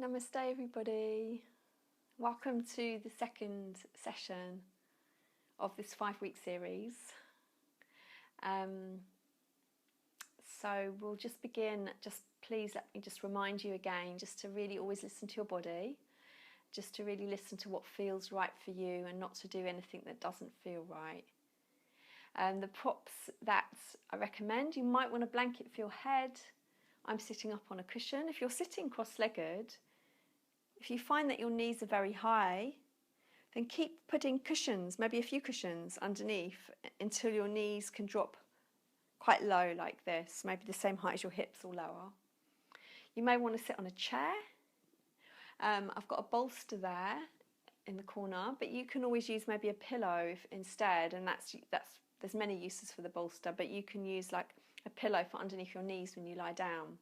Namaste everybody. Welcome to the second session of this 5-week series. So we'll just begin. Please let me just remind you again, just to really always listen to your body, just to really listen to what feels right for you and not to do anything that doesn't feel right. The props that I recommend, you might want a blanket for your head. I'm sitting up on a cushion. If you're sitting cross-legged, if you find that your knees are very high, then keep putting cushions, maybe a few cushions underneath until your knees can drop quite low like this, maybe the same height as your hips or lower. You may want to sit on a chair. I've got a bolster there in the corner, but you can always use maybe a pillow instead, and there's many uses for the bolster, but you can use like a pillow for underneath your knees when you lie down.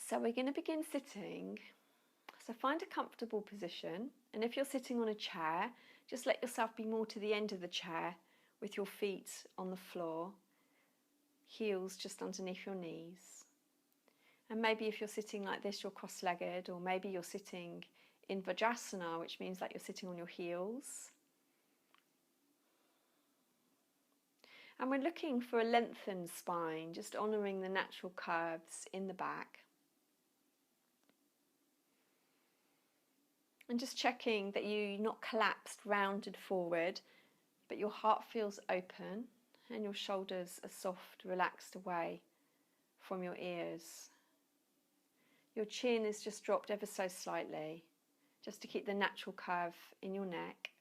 So we're going to begin sitting. So find a comfortable position, and if you're sitting on a chair, just let yourself be more to the end of the chair with your feet on the floor, heels just underneath your knees. And maybe if you're sitting like this, you're cross-legged, or maybe you're sitting in Vajrasana, which means that you're sitting on your heels. And we're looking for a lengthened spine, just honouring the natural curves in the back. And just checking that you're not collapsed, rounded forward, but your heart feels open and your shoulders are soft, relaxed away from your ears. Your chin is just dropped ever so slightly, just to keep the natural curve in your neck.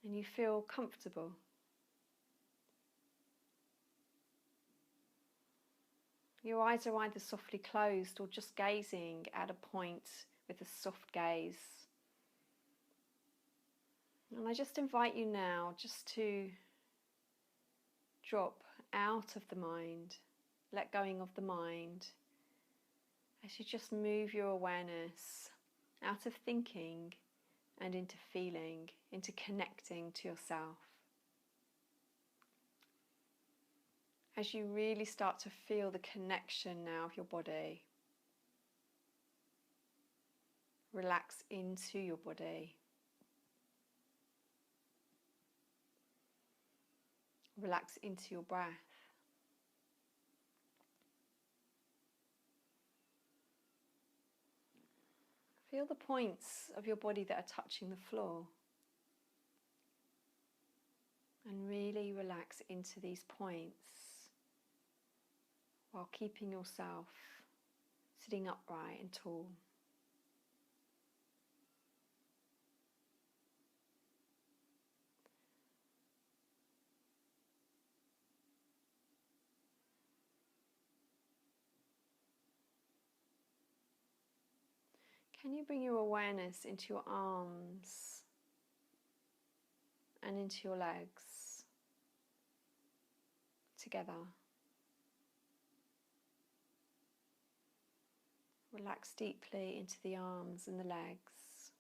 And you feel comfortable. Your eyes are either softly closed or just gazing at a point with a soft gaze. And I just invite you now just to drop out of the mind, let going of the mind, as you just move your awareness out of thinking and into feeling, into connecting to yourself. As you really start to feel the connection now of your body, relax into your body. Relax into your breath. Feel the points of your body that are touching the floor. And really relax into these points while keeping yourself sitting upright and tall. Can you bring your awareness into your arms and into your legs together? Relax deeply into the arms and the legs.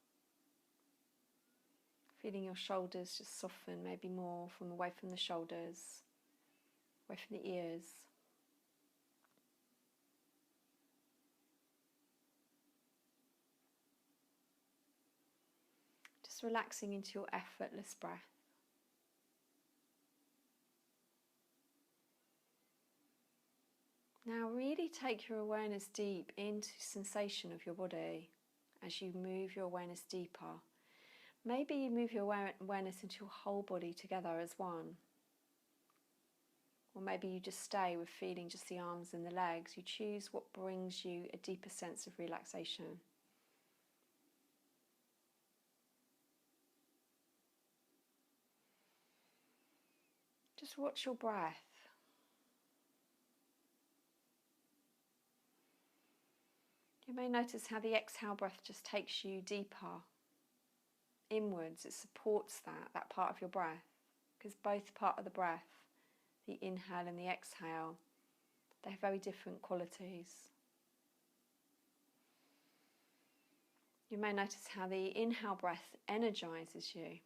Feeling your shoulders just soften, maybe more from away from the shoulders, away from the ears. Just relaxing into your effortless breath. Now really take your awareness deep into sensation of your body as you move your awareness deeper. Maybe you move your awareness into your whole body together as one. Or maybe you just stay with feeling just the arms and the legs. You choose what brings you a deeper sense of relaxation. Just watch your breath. You may notice how the exhale breath just takes you deeper inwards. It supports that part of your breath, because both part of the breath, the inhale and the exhale, they have very different qualities. You may notice how the inhale breath energizes you.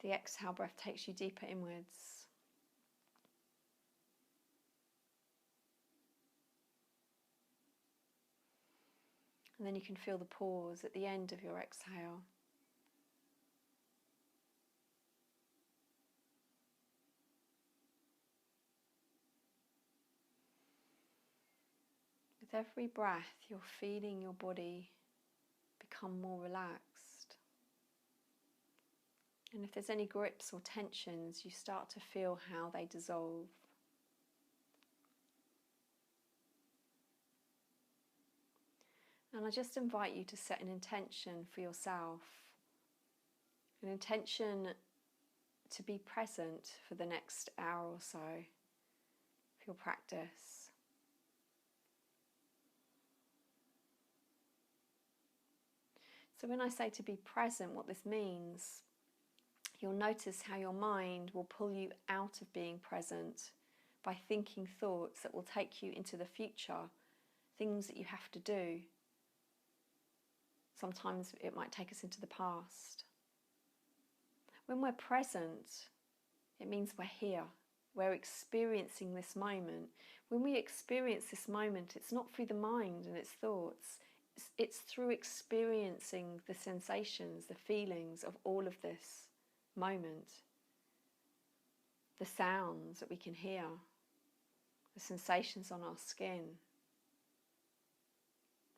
The exhale breath takes you deeper inwards. And then you can feel the pause at the end of your exhale. With every breath, you're feeling your body become more relaxed. And if there's any grips or tensions, you start to feel how they dissolve. And I just invite you to set an intention for yourself, an intention to be present for the next hour or so for your practice. So when I say to be present, what this means, you'll notice how your mind will pull you out of being present by thinking thoughts that will take you into the future, things that you have to do. Sometimes it might take us into the past. When we're present, it means we're here. We're experiencing this moment. When we experience this moment, it's not through the mind and its thoughts. It's through experiencing the sensations, the feelings of all of this moment. The sounds that we can hear, the sensations on our skin,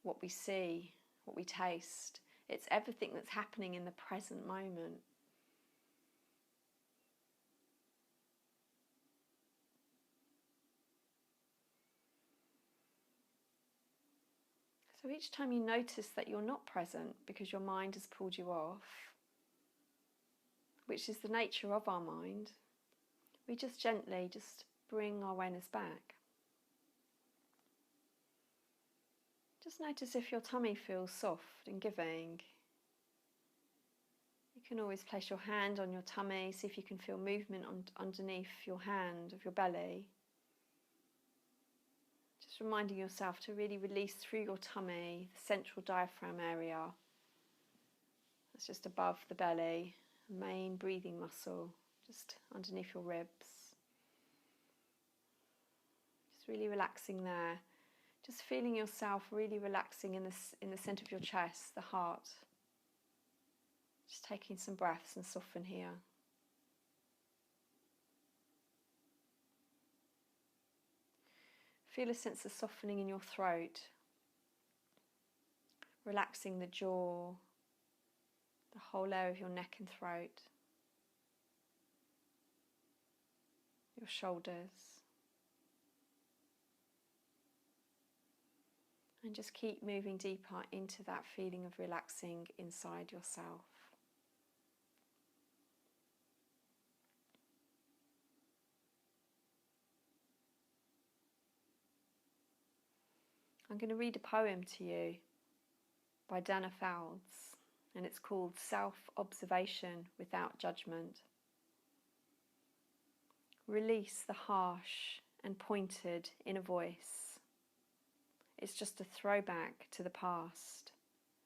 what we see, what we taste. It's everything that's happening in the present moment. So each time you notice that you're not present because your mind has pulled you off, which is the nature of our mind, we just gently bring our awareness back. Just notice if your tummy feels soft and giving. You can always place your hand on your tummy, see if you can feel movement underneath your hand of your belly. Just reminding yourself to really release through your tummy, the central diaphragm area. That's just above the belly, the main breathing muscle, just underneath your ribs. Just really relaxing there. Just feeling yourself really relaxing in the centre of your chest, the heart. Just taking some breaths and soften here. Feel a sense of softening in your throat, relaxing the jaw, the whole area of your neck and throat, your shoulders. And just keep moving deeper into that feeling of relaxing inside yourself. I'm going to read a poem to you by Dana Fouts, and it's called Self-Observation Without Judgment. Release the harsh and pointed inner voice. It's just a throwback to the past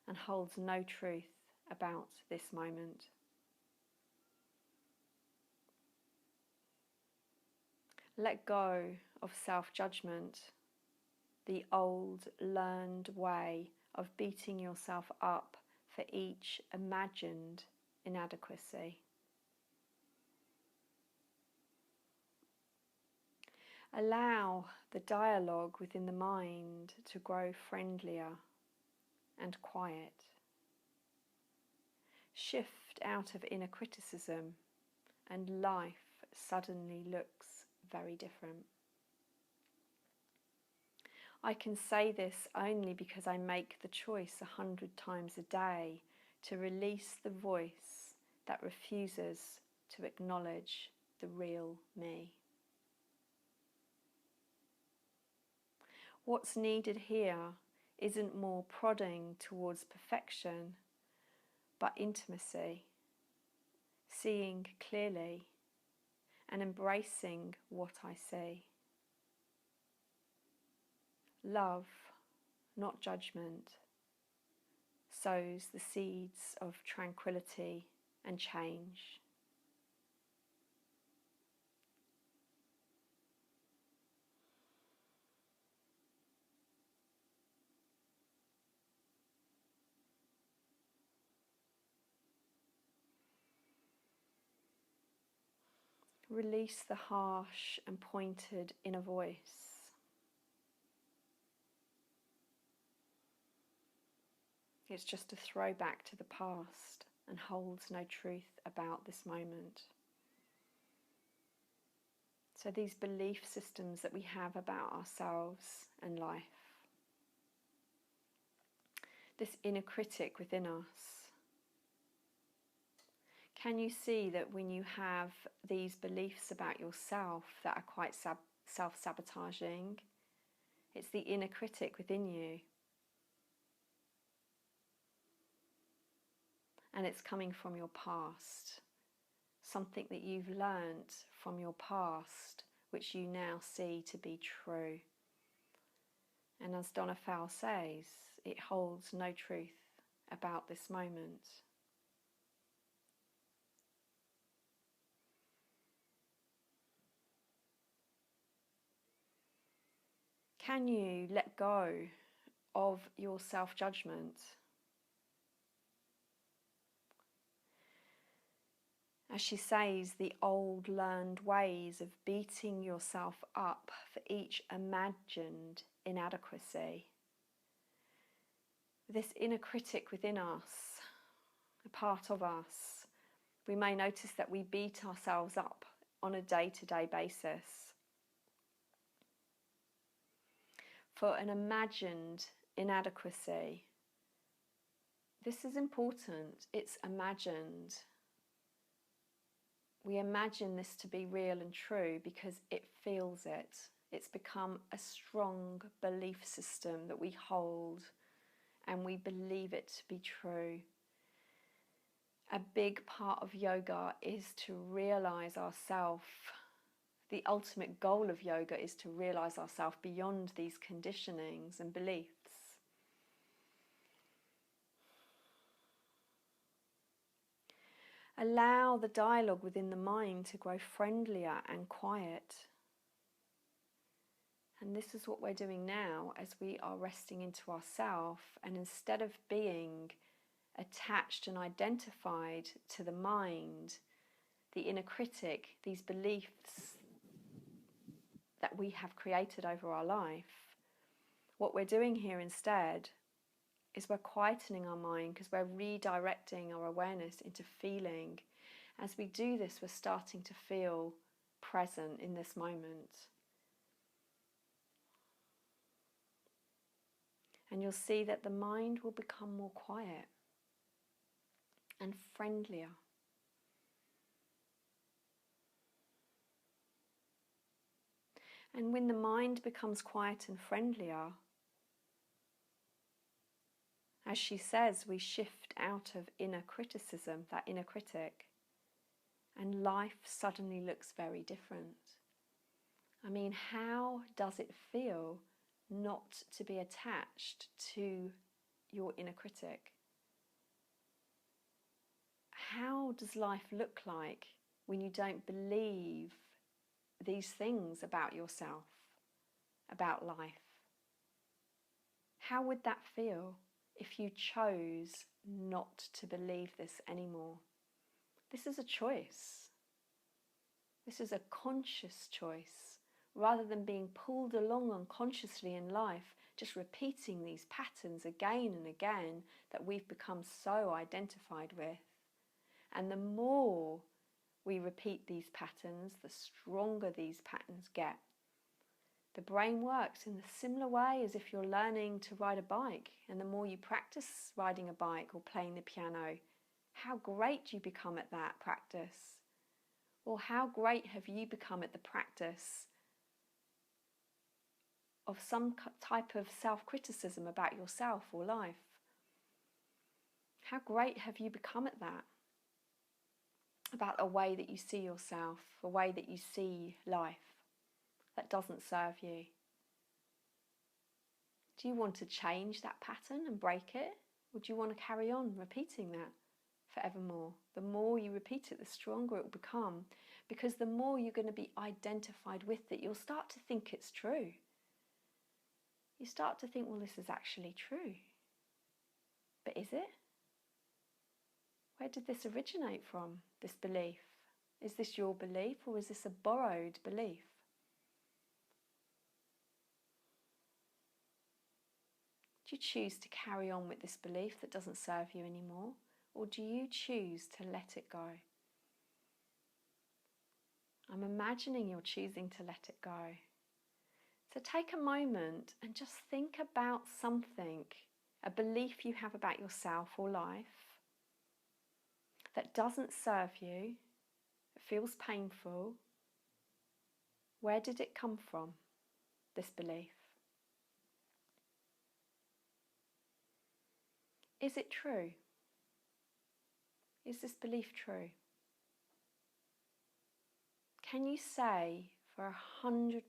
and holds no truth about this moment. Let go of self-judgment, the old learned way of beating yourself up for each imagined inadequacy. Allow the dialogue within the mind to grow friendlier and quiet. Shift out of inner criticism and life suddenly looks very different. I can say this only because I make the choice 100 times a day to release the voice that refuses to acknowledge the real me. What's needed here isn't more prodding towards perfection, but intimacy, seeing clearly and embracing what I see. Love, not judgment, sows the seeds of tranquility and change. Release the harsh and pointed inner voice. It's just a throwback to the past and holds no truth about this moment. So these belief systems that we have about ourselves and life, this inner critic within us, can you see that when you have these beliefs about yourself that are quite self-sabotaging, it's the inner critic within you. And it's coming from your past, something that you've learnt from your past, which you now see to be true. And as Donna Fowle says, it holds no truth about this moment. Can you let go of your self-judgment? As she says, the old learned ways of beating yourself up for each imagined inadequacy. This inner critic within us, a part of us, we may notice that we beat ourselves up on a day-to-day basis for an imagined inadequacy. This is important. It's imagined. We imagine this to be real and true because it feels it. It's become a strong belief system that we hold and we believe it to be true. A big part of yoga is to realize ourself. The ultimate goal of yoga is to realize ourself beyond these conditionings and beliefs. Allow the dialogue within the mind to grow friendlier and quiet. And this is what we're doing now as we are resting into ourself, and instead of being attached and identified to the mind, the inner critic, these beliefs that we have created over our life, what we're doing here instead is we're quietening our mind because we're redirecting our awareness into feeling. As we do this, we're starting to feel present in this moment. And you'll see that the mind will become more quiet and friendlier. And when the mind becomes quiet and friendlier, as she says, we shift out of inner criticism, that inner critic, and life suddenly looks very different. I mean, how does it feel not to be attached to your inner critic? How does life look like when you don't believe these things about yourself, about life? How would that feel if you chose not to believe this anymore? This is a choice. This is a conscious choice. Rather than being pulled along unconsciously in life, just repeating these patterns again and again that we've become so identified with. And the more we repeat these patterns, the stronger these patterns get. The brain works in a similar way as if you're learning to ride a bike, and the more you practice riding a bike or playing the piano, how great you become at that practice. Or how great have you become at the practice of some type of self-criticism about yourself or life? How great have you become at that? About a way that you see yourself, a way that you see life that doesn't serve you. Do you want to change that pattern and break it? Or do you want to carry on repeating that forevermore? The more you repeat it, the stronger it will become, because the more you're going to be identified with it, you'll start to think it's true. You start to think, well, this is actually true. But is it? Where did this originate from, this belief? Is this your belief, or is this a borrowed belief? Do you choose to carry on with this belief that doesn't serve you anymore, or do you choose to let it go? I'm imagining you're choosing to let it go. So take a moment and just think about something, a belief you have about yourself or life that doesn't serve you, it feels painful. Where did it come from, this belief? Is it true? Is this belief true? Can you say for 100%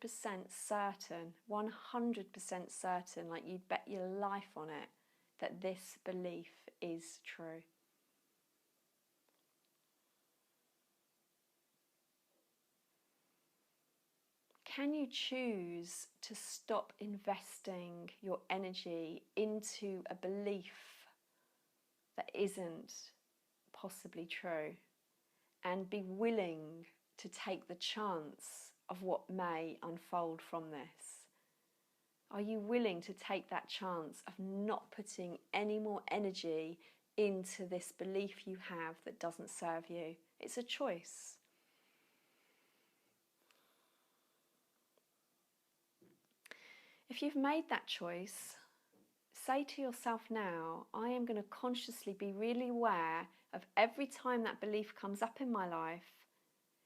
certain, 100% certain, like you'd bet your life on it, that this belief is true? Can you choose to stop investing your energy into a belief that isn't possibly true and be willing to take the chance of what may unfold from this? Are you willing to take that chance of not putting any more energy into this belief you have that doesn't serve you? It's a choice. If you've made that choice, say to yourself now, I am going to consciously be really aware of every time that belief comes up in my life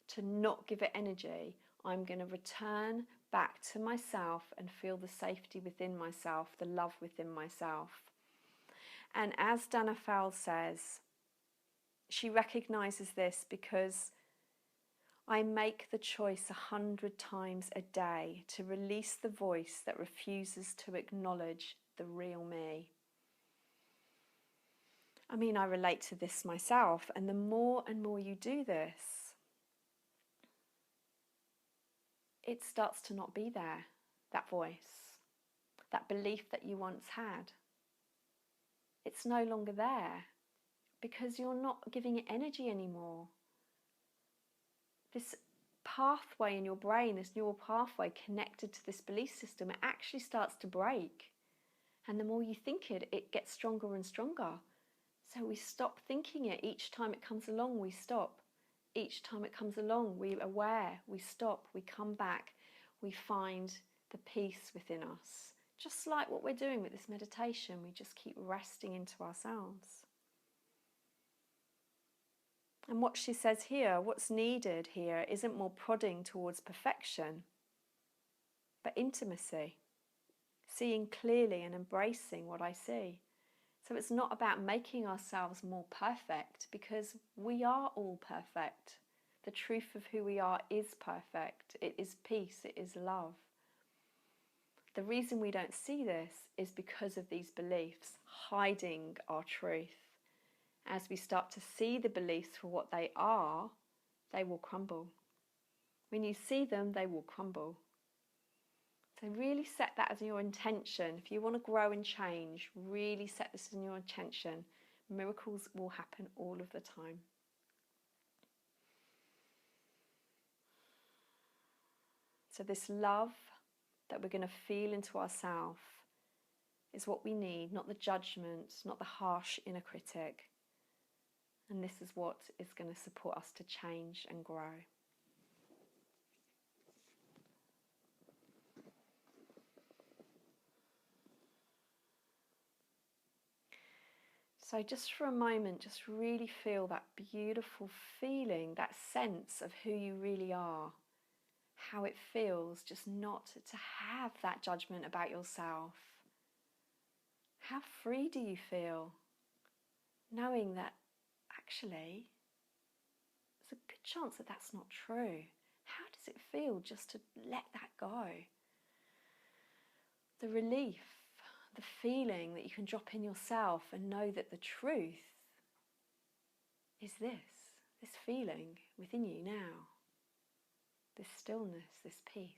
to not give it energy. I'm going to return back to myself and feel the safety within myself, the love within myself. And as Dana Fowle says, she recognizes this because I make the choice 100 times a day to release the voice that refuses to acknowledge the real me. I mean, I relate to this myself, and the more and more you do this, it starts to not be there, that voice, that belief that you once had. It's no longer there because you're not giving it energy anymore. This pathway in your brain, this neural pathway connected to this belief system, it actually starts to break. And the more you think it, it gets stronger and stronger. So we stop thinking it. Each time it comes along, we stop. Each time it comes along, we're aware, we stop, we come back, we find the peace within us. Just like what we're doing with this meditation, we just keep resting into ourselves. And what she says here, what's needed here isn't more prodding towards perfection, but intimacy, seeing clearly and embracing what I see. So it's not about making ourselves more perfect, because we are all perfect. The truth of who we are is perfect. It is peace, it is love. The reason we don't see this is because of these beliefs hiding our truth. As we start to see the beliefs for what they are, they will crumble. When you see them, they will crumble. So really set that as your intention. If you want to grow and change, really set this as your intention. Miracles will happen all of the time. So this love that we're going to feel into ourselves is what we need, not the judgment, not the harsh inner critic. And this is what is going to support us to change and grow. So just for a moment, just really feel that beautiful feeling, that sense of who you really are. How it feels just not to have that judgment about yourself. How free do you feel knowing that actually there's a good chance that that's not true? How does it feel just to let that go? The relief, the feeling that you can drop in yourself and know that the truth is this feeling within you now, this stillness, this peace.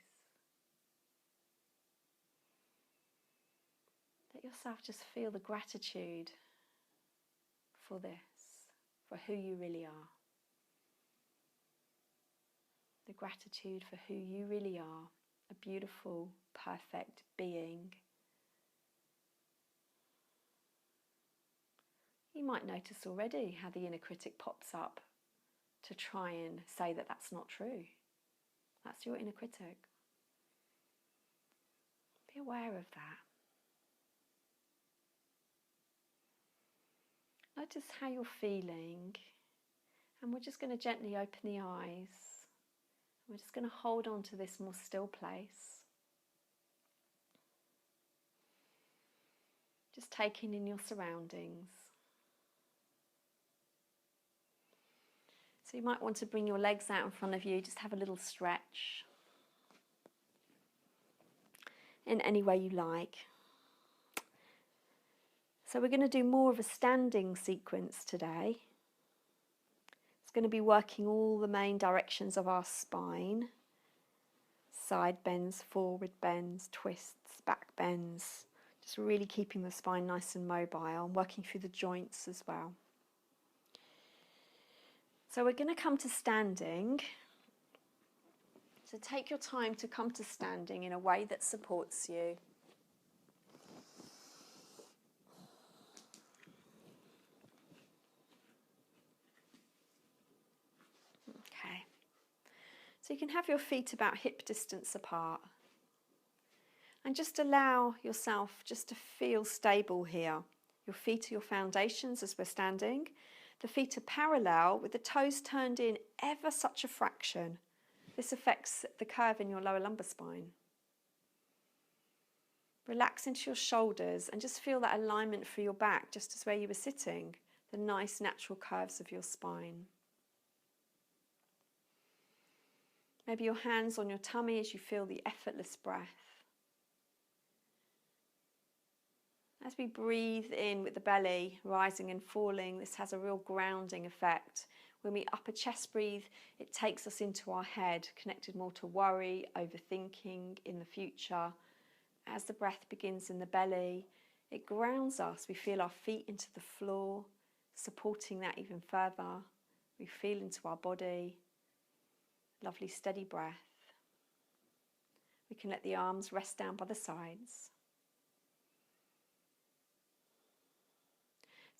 Let yourself just feel the gratitude for this, for who you really are. the gratitude for who you really are, a beautiful, perfect being. You might notice already how the inner critic pops up to try and say that that's not true. That's your inner critic. Be aware of that. Notice how you're feeling, and we're just going to gently open the eyes. We're just going to hold on to this more still place. Just taking in your surroundings. So you might want to bring your legs out in front of you, just have a little stretch in any way you like. So we're going to do more of a standing sequence today. It's going to be working all the main directions of our spine. Side bends, forward bends, twists, back bends. Just really keeping the spine nice and mobile and working through the joints as well. So we're going to come to standing. So take your time to come to standing in a way that supports you. Okay. So you can have your feet about hip distance apart. And just allow yourself just to feel stable here. Your feet are your foundations as we're standing. The feet are parallel with the toes turned in ever such a fraction. This affects the curve in your lower lumbar spine. Relax into your shoulders and just feel that alignment through your back, just as where you were sitting, the nice natural curves of your spine. Maybe your hands on your tummy as you feel the effortless breath. As we breathe in with the belly rising and falling, this has a real grounding effect. When we upper chest breathe, it takes us into our head, connected more to worry, overthinking in the future. As the breath begins in the belly, it grounds us. We feel our feet into the floor, supporting that even further. We feel into our body. Lovely steady breath. We can let the arms rest down by the sides.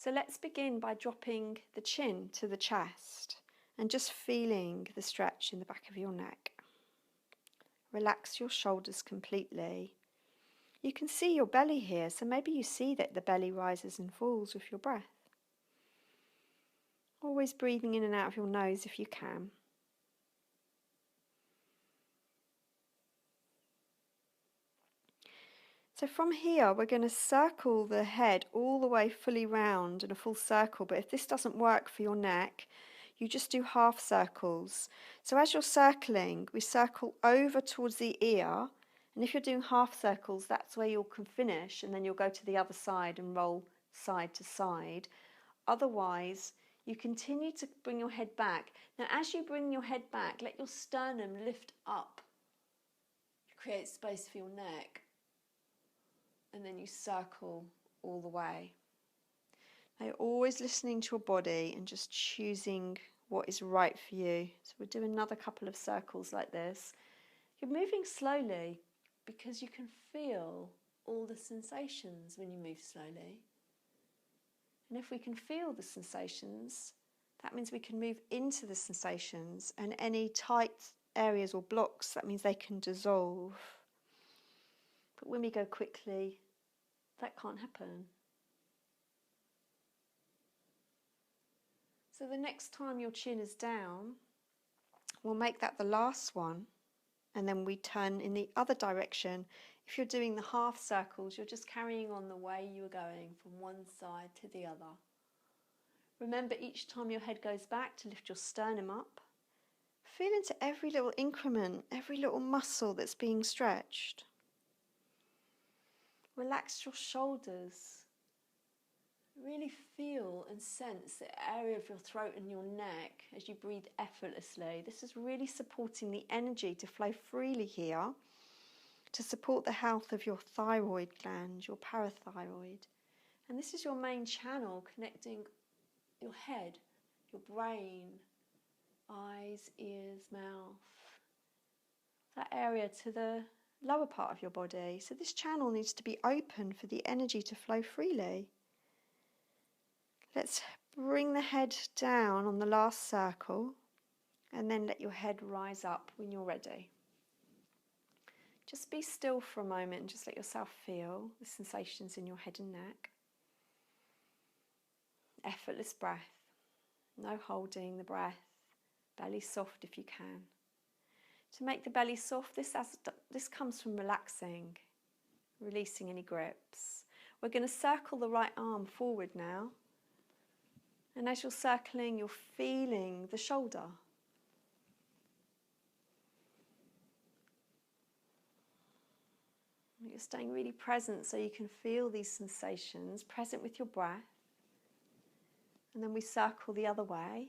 So let's begin by dropping the chin to the chest and just feeling the stretch in the back of your neck. Relax your shoulders completely. You can see your belly here, so maybe you see that the belly rises and falls with your breath. Always breathing in and out of your nose if you can. So from here, we're going to circle the head all the way fully round in a full circle. But if this doesn't work for your neck, you just do half circles. So as you're circling, we circle over towards the ear. And if you're doing half circles, that's where you can finish. And then you'll go to the other side and roll side to side. Otherwise, you continue to bring your head back. Now, as you bring your head back, let your sternum lift up. Create space for your neck. And then you circle all the way. Now you're always listening to your body and just choosing what is right for you. So we'll do another couple of circles like this. You're moving slowly because you can feel all the sensations when you move slowly. And if we can feel the sensations, that means we can move into the sensations, and any tight areas or blocks, that means they can dissolve. But when we go quickly, that can't happen. So the next time your chin is down, we'll make that the last one, and then we turn in the other direction. If you're doing the half circles, you're just carrying on the way you were going from one side to the other. Remember, each time your head goes back, to lift your sternum up. Feel into every little increment, every little muscle that's being stretched. Relax your shoulders. Really feel and sense the area of your throat and your neck as you breathe effortlessly. This is really supporting the energy to flow freely here, to support the health of your thyroid gland, your parathyroid. And this is your main channel connecting your head, your brain, eyes, ears, mouth, that area to the lower part of your body. So this channel needs to be open for the energy to flow freely. Let's bring the head down on the last circle and then let your head rise up when you're ready. Just be still for a moment and just let yourself feel the sensations in your head and neck. Effortless breath, no holding the breath, belly soft if you can. To make the belly soft, this comes from relaxing, releasing any grips. We're going to circle the right arm forward now. And as you're circling, you're feeling the shoulder. You're staying really present so you can feel these sensations, present with your breath. And then we circle the other way.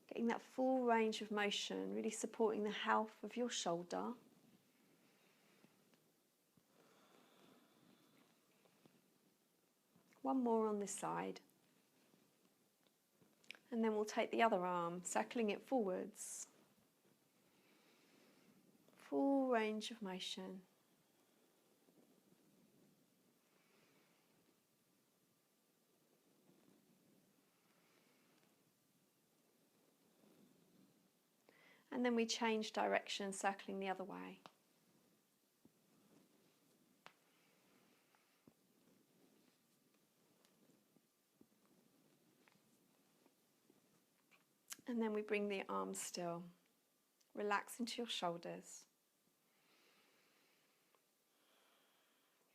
Getting that full range of motion, really supporting the health of your shoulder. One more on this side. And then we'll take the other arm, circling it forwards. Full range of motion. And then we change direction, circling the other way. And then we bring the arms still. Relax into your shoulders.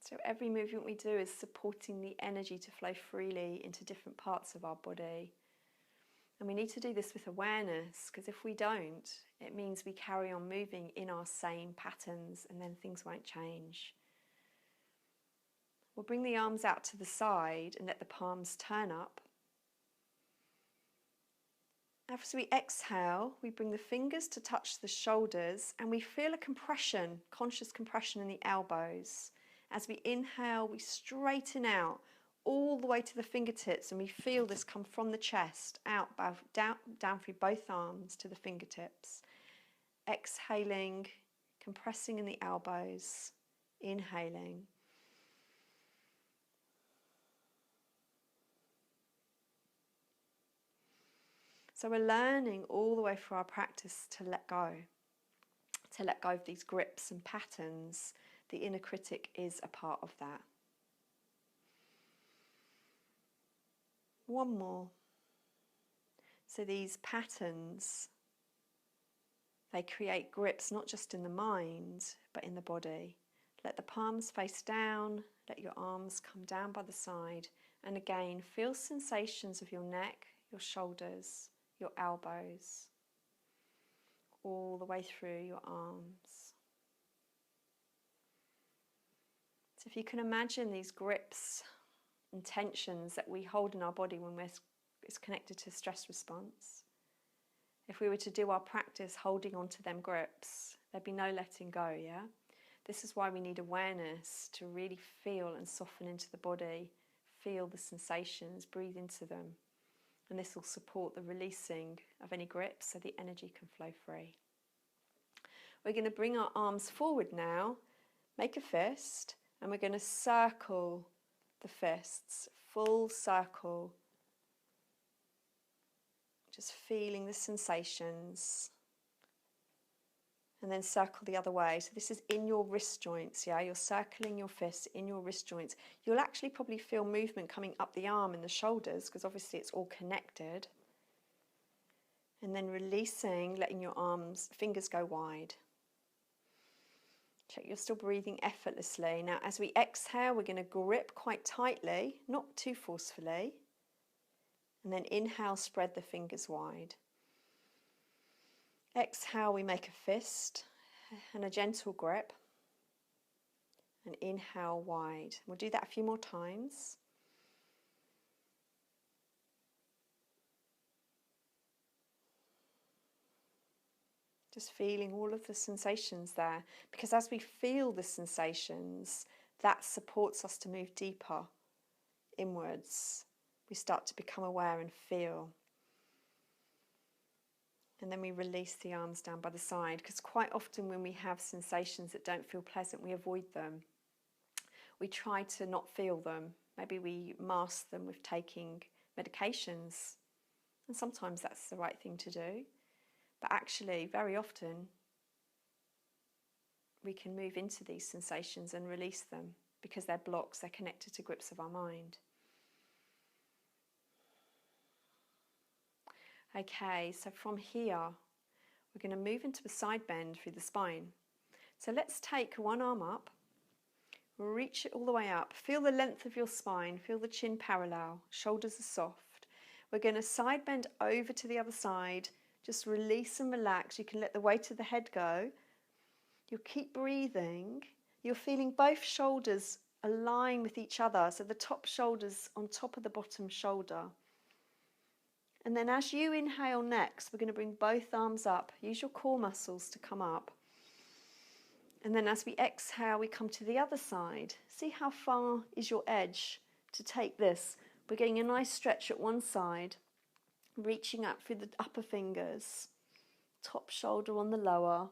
So every movement we do is supporting the energy to flow freely into different parts of our body. And we need to do this with awareness, because if we don't, it means we carry on moving in our same patterns and then things won't change. We'll bring the arms out to the side and let the palms turn up. As we exhale, we bring the fingers to touch the shoulders and we feel a compression, conscious compression in the elbows. As we inhale, we straighten out all the way to the fingertips and we feel this come from the chest, out, down through both arms to the fingertips. Exhaling, compressing in the elbows, inhaling. So we're learning all the way through our practice to let go of these grips and patterns. The inner critic is a part of that. One more. So these patterns, they create grips not just in the mind, but in the body. Let the palms face down, let your arms come down by the side, and again, feel sensations of your neck, your shoulders, your elbows, all the way through your arms. So if you can imagine these grips and tensions that we hold in our body when it's connected to stress response. If we were to do our practice holding on to them grips, there'd be no letting go, yeah? This is why we need awareness to really feel and soften into the body, feel the sensations, breathe into them. And this will support the releasing of any grips so the energy can flow free. We're going to bring our arms forward now, make a fist, and we're going to circle the fists, full circle, just feeling the sensations, and then circle the other way. So this is in your wrist joints, yeah, you're circling your fists in your wrist joints. You'll actually probably feel movement coming up the arm and the shoulders, because obviously it's all connected. And then releasing, letting your fingers go wide. Check you're still breathing effortlessly. Now as we exhale, we're going to grip quite tightly, not too forcefully. And then inhale, spread the fingers wide. Exhale, we make a fist and a gentle grip. And inhale wide. We'll do that a few more times. Just feeling all of the sensations there, because as we feel the sensations, that supports us to move deeper inwards. We start to become aware and feel. And then we release the arms down by the side, because quite often when we have sensations that don't feel pleasant, we avoid them. We try to not feel them. Maybe we mask them with taking medications. And sometimes that's the right thing to do. But actually, very often, we can move into these sensations and release them because they're blocks, they're connected to grips of our mind. Okay, so from here, we're going to move into a side bend through the spine. So let's take one arm up, reach it all the way up, feel the length of your spine, feel the chin parallel, shoulders are soft. We're going to side bend over to the other side, just release and relax. You can let the weight of the head go. You'll keep breathing. You're feeling both shoulders align with each other, so the top shoulder's on top of the bottom shoulder. And then as you inhale next, we're going to bring both arms up. Use your core muscles to come up. And then as we exhale, we come to the other side. See how far is your edge to take this. We're getting a nice stretch at one side, reaching up through the upper fingers, top shoulder on the lower.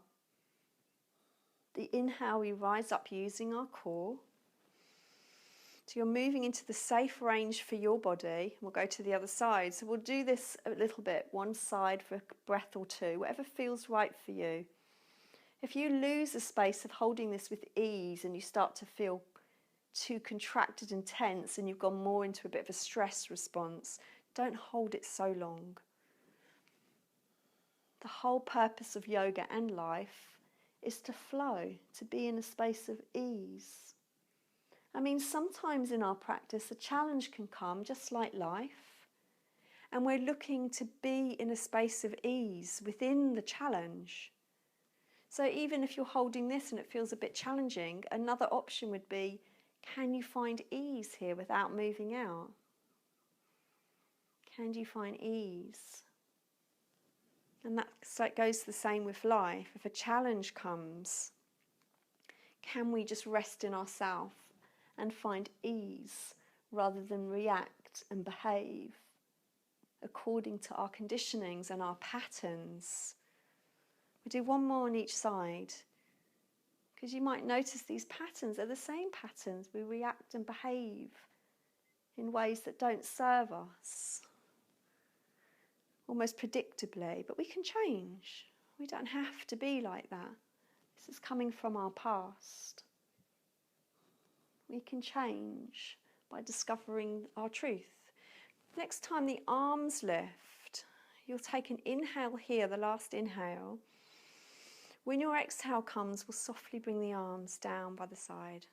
The inhale, we rise up using our core. So you're moving into the safe range for your body. We'll go to the other side. So we'll do this a little bit, one side for a breath or two, whatever feels right for you. If you lose the space of holding this with ease and you start to feel too contracted and tense and you've gone more into a bit of a stress response, don't hold it so long. The whole purpose of yoga and life is to flow, to be in a space of ease. I mean, sometimes in our practice, a challenge can come just like life, and we're looking to be in a space of ease within the challenge. So even if you're holding this and it feels a bit challenging, another option would be, can you find ease here without moving out? Can you find ease? And that goes the same with life. If a challenge comes, can we just rest in ourselves and find ease rather than react and behave according to our conditionings and our patterns? We do one more on each side, because you might notice these patterns are the same patterns. We react and behave in ways that don't serve us, almost predictably, but we can change. We don't have to be like that. This is coming from our past. We can change by discovering our truth. Next time the arms lift, you'll take an inhale here, the last inhale. When your exhale comes, we'll softly bring the arms down by the side,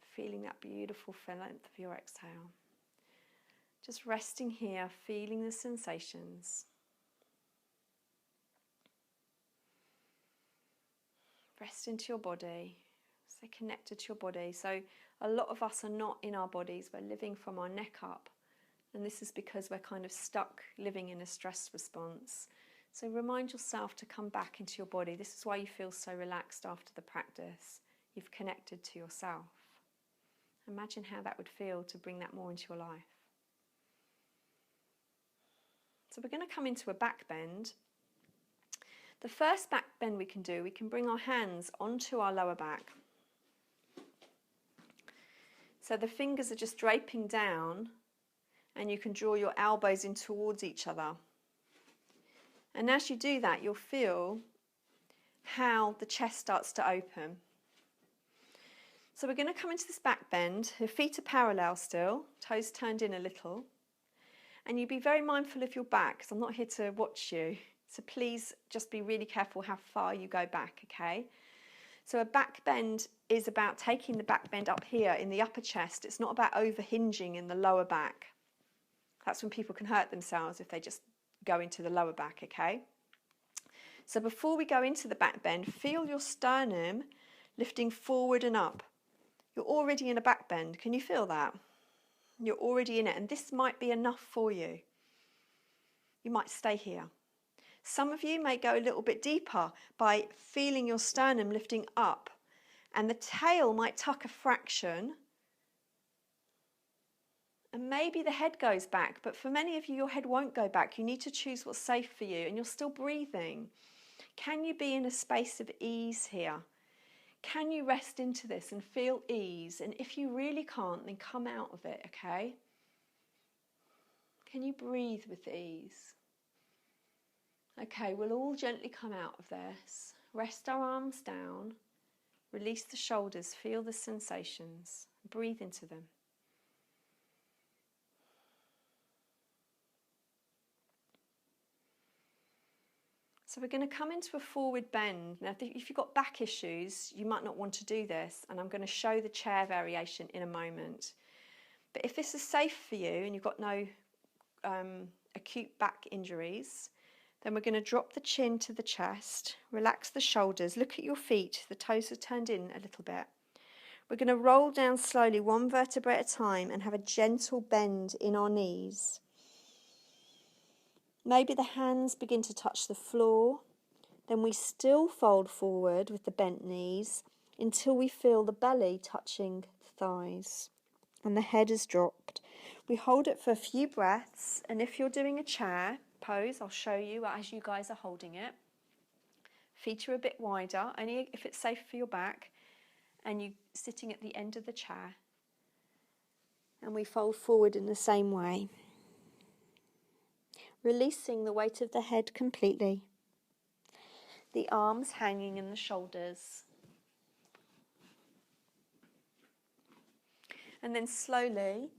feeling that beautiful length of your exhale. Just resting here, feeling the sensations. Rest into your body, stay connected to your body. So a lot of us are not in our bodies, we're living from our neck up. And this is because we're kind of stuck living in a stress response. So remind yourself to come back into your body. This is why you feel so relaxed after the practice. You've connected to yourself. Imagine how that would feel to bring that more into your life. So we're going to come into a back bend. The first back bend we can do, we can bring our hands onto our lower back. So the fingers are just draping down, and you can draw your elbows in towards each other. And as you do that, you'll feel how the chest starts to open. So we're going to come into this back bend. Your feet are parallel still, toes turned in a little. And you be very mindful of your back, because I'm not here to watch you. So please just be really careful how far you go back, okay? So a back bend is about taking the back bend up here in the upper chest. It's not about over-hinging in the lower back. That's when people can hurt themselves if they just go into the lower back, okay? So before we go into the back bend, feel your sternum lifting forward and up. You're already in a back bend. Can you feel that? You're already in it, and this might be enough for you. You might stay here. Some of you may go a little bit deeper by feeling your sternum lifting up, and the tail might tuck a fraction, And maybe the head goes back, but for many of you, your head won't go back. You need to choose what's safe for you, and you're still breathing. Can you be in a space of ease here? Can you rest into this and feel ease? And if you really can't, then come out of it, okay? Can you breathe with ease? Okay, we'll all gently come out of this. Rest our arms down. Release the shoulders. Feel the sensations. Breathe into them. So we're going to come into a forward bend. Now, if you've got back issues, you might not want to do this, and I'm going to show the chair variation in a moment. But if this is safe for you and you've got no acute back injuries, then we're going to drop the chin to the chest, relax the shoulders, look at your feet, the toes are turned in a little bit. We're going to roll down slowly, one vertebrae at a time, and have a gentle bend in our knees. Maybe the hands begin to touch the floor. Then we still fold forward with the bent knees until we feel the belly touching the thighs and the head is dropped. We hold it for a few breaths, and if you're doing a chair pose, I'll show you as you guys are holding it. Feet are a bit wider, only if it's safe for your back, and you're sitting at the end of the chair. And we fold forward in the same way, releasing the weight of the head completely. The arms hanging in the shoulders. And then slowly,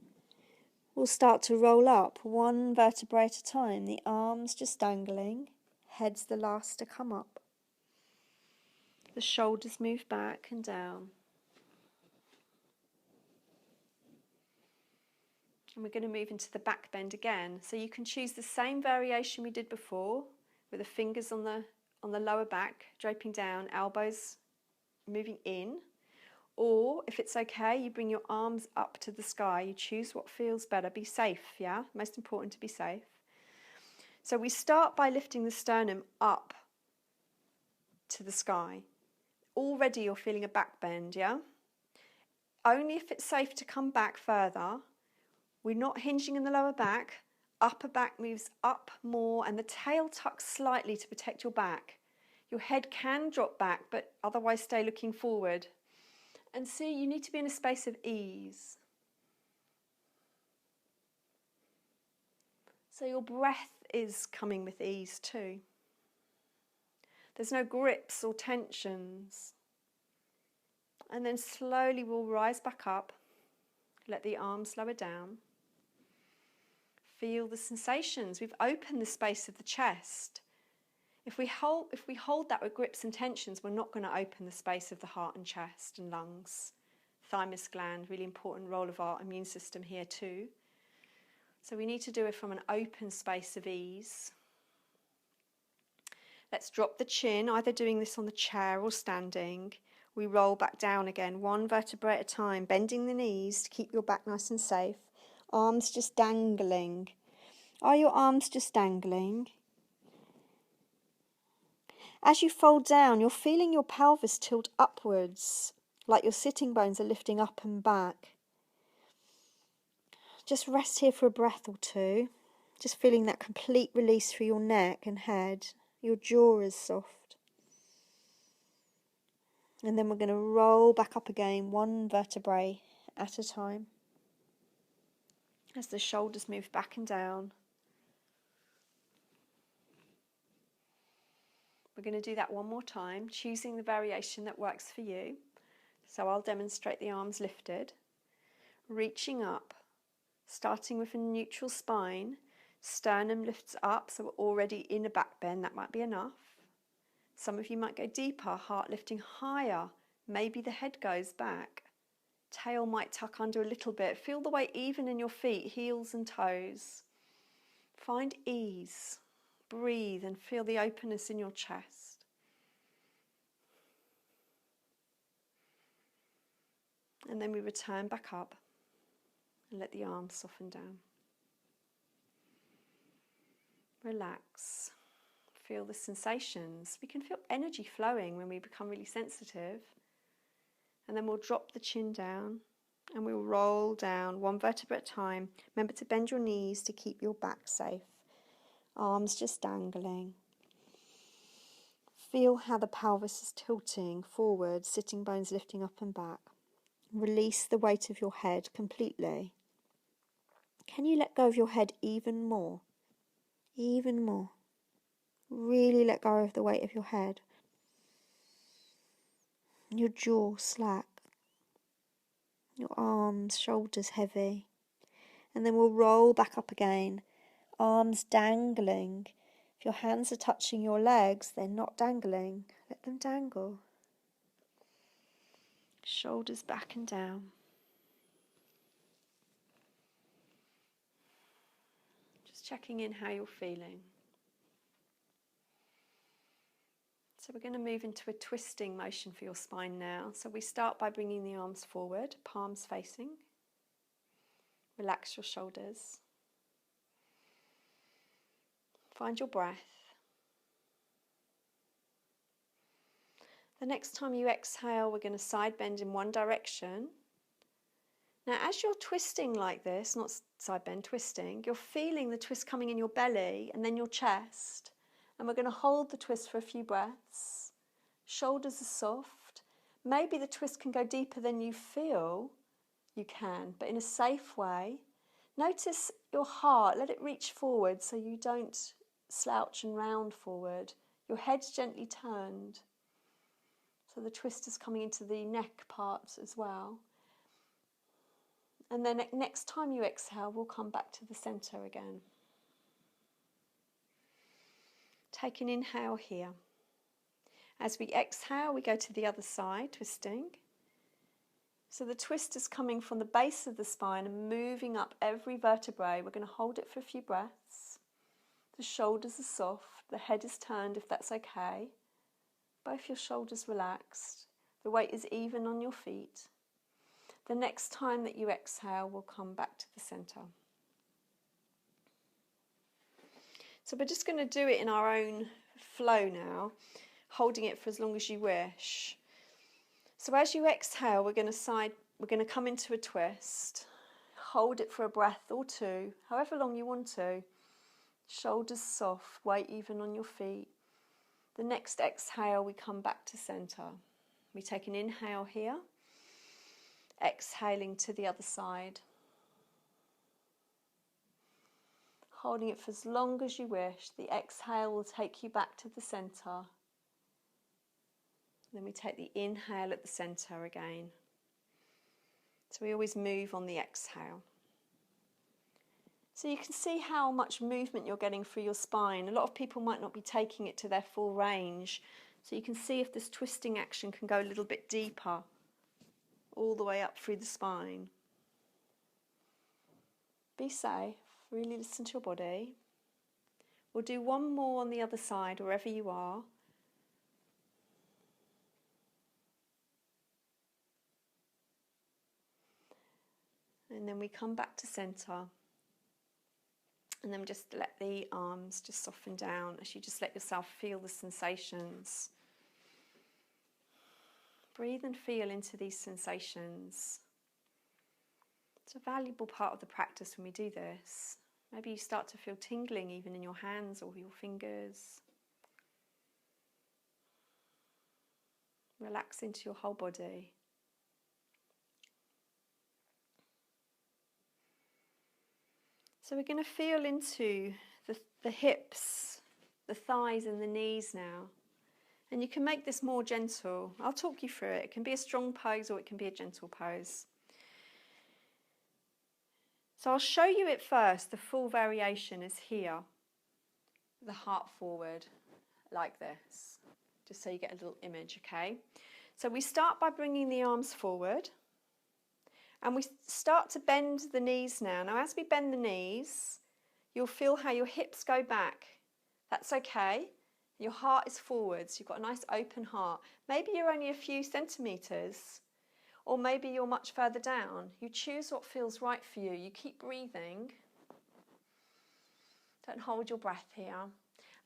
we'll start to roll up one vertebrae at a time. The arms just dangling, head's the last to come up. The shoulders move back and down. And we're going to move into the back bend again. So you can choose the same variation we did before, with the fingers on the lower back, draping down, elbows moving in. Or, if it's okay, you bring your arms up to the sky. You choose what feels better. Be safe, yeah? Most important to be safe. So we start by lifting the sternum up to the sky. Already you're feeling a back bend, yeah? Only if it's safe to come back further. We're not hinging in the lower back. Upper back moves up more, and the tail tucks slightly to protect your back. Your head can drop back, but otherwise stay looking forward. And see, you need to be in a space of ease. So your breath is coming with ease too. There's no grips or tensions. And then slowly we'll rise back up. Let the arms lower down. Feel the sensations. We've opened the space of the chest. If we hold that with grips and tensions, we're not going to open the space of the heart and chest and lungs. Thymus gland, really important role of our immune system here too. So we need to do it from an open space of ease. Let's drop the chin, either doing this on the chair or standing. We roll back down again, one vertebrae at a time, bending the knees to keep your back nice and safe. Arms just dangling. Are your arms just dangling? As you fold down, you're feeling your pelvis tilt upwards, like your sitting bones are lifting up and back. Just rest here for a breath or two. Just feeling that complete release through your neck and head. Your jaw is soft. And then we're going to roll back up again, one vertebrae at a time. As the shoulders move back and down. We're going to do that one more time, choosing the variation that works for you. So I'll demonstrate the arms lifted, reaching up, starting with a neutral spine. Sternum lifts up, so we're already in a back bend. That might be enough. Some of you might go deeper, heart lifting higher. Maybe the head goes back. Tail might tuck under a little bit. Feel the weight even in your feet, heels and toes. Find ease. Breathe and feel the openness in your chest. And then we return back up and let the arms soften down. Relax. Feel the sensations. We can feel energy flowing when we become really sensitive. And then we'll drop the chin down, And we'll roll down one vertebra at a time. Remember to bend your knees to keep your back safe. Arms just dangling. Feel how the pelvis is tilting forward, sitting bones lifting up and back. Release the weight of your head completely. Can you let go of your head even more? Even more. Really let go of the weight of your head. Your jaw slack. Your arms, shoulders heavy. And then we'll roll back up again. Arms dangling. If your hands are touching your legs, they're not dangling. Let them dangle. Shoulders back and down. Just checking in how you're feeling. So we're going to move into a twisting motion for your spine now. So we start by bringing the arms forward, palms facing. Relax your shoulders. Find your breath. The next time you exhale, we're going to side bend in one direction. Now, as you're twisting like this, not side bend, twisting, you're feeling the twist coming in your belly and then your chest. And we're going to hold the twist for a few breaths. Shoulders are soft. Maybe the twist can go deeper than you feel you can, but in a safe way. Notice your heart, let it reach forward so you don't slouch and round forward. Your head's gently turned. So the twist is coming into the neck part as well. And then next time you exhale, we'll come back to the centre again. Take an inhale here. As we exhale, we go to the other side, twisting. So the twist is coming from the base of the spine and moving up every vertebrae. We're going to hold it for a few breaths. The shoulders are soft, the head is turned if that's okay. Both your shoulders relaxed. The weight is even on your feet. The next time that you exhale, we'll come back to the centre. So we're just going to do it in our own flow now, holding it for as long as you wish. So as you exhale, we're going to come into a twist. Hold it for a breath or two, however long you want to. Shoulders soft, weight even on your feet. The next exhale, we come back to centre. We take an inhale here, exhaling to the other side. Holding it for as long as you wish. The exhale will take you back to the centre. Then we take the inhale at the centre again. So we always move on the exhale. So you can see how much movement you're getting through your spine. A lot of people might not be taking it to their full range. So you can see if this twisting action can go a little bit deeper, all the way up through the spine. Be safe, really listen to your body. We'll do one more on the other side, wherever you are. And then we come back to centre. And then just let the arms just soften down as you just let yourself feel the sensations. Breathe and feel into these sensations. It's a valuable part of the practice when we do this. Maybe you start to feel tingling even in your hands or your fingers. Relax into your whole body. So we're going to feel into the hips, the thighs and the knees now. And you can make this more gentle. I'll talk you through it. It can be a strong pose or it can be a gentle pose. So I'll show you it first. The full variation is here. The heart forward, like this. Just so you get a little image, okay? So we start by bringing the arms forward. And we start to bend the knees now. Now as we bend the knees, you'll feel how your hips go back. That's okay. Your heart is forwards. You've got a nice open heart. Maybe you're only a few centimetres, or maybe you're much further down. You choose what feels right for you. You keep breathing. Don't hold your breath here.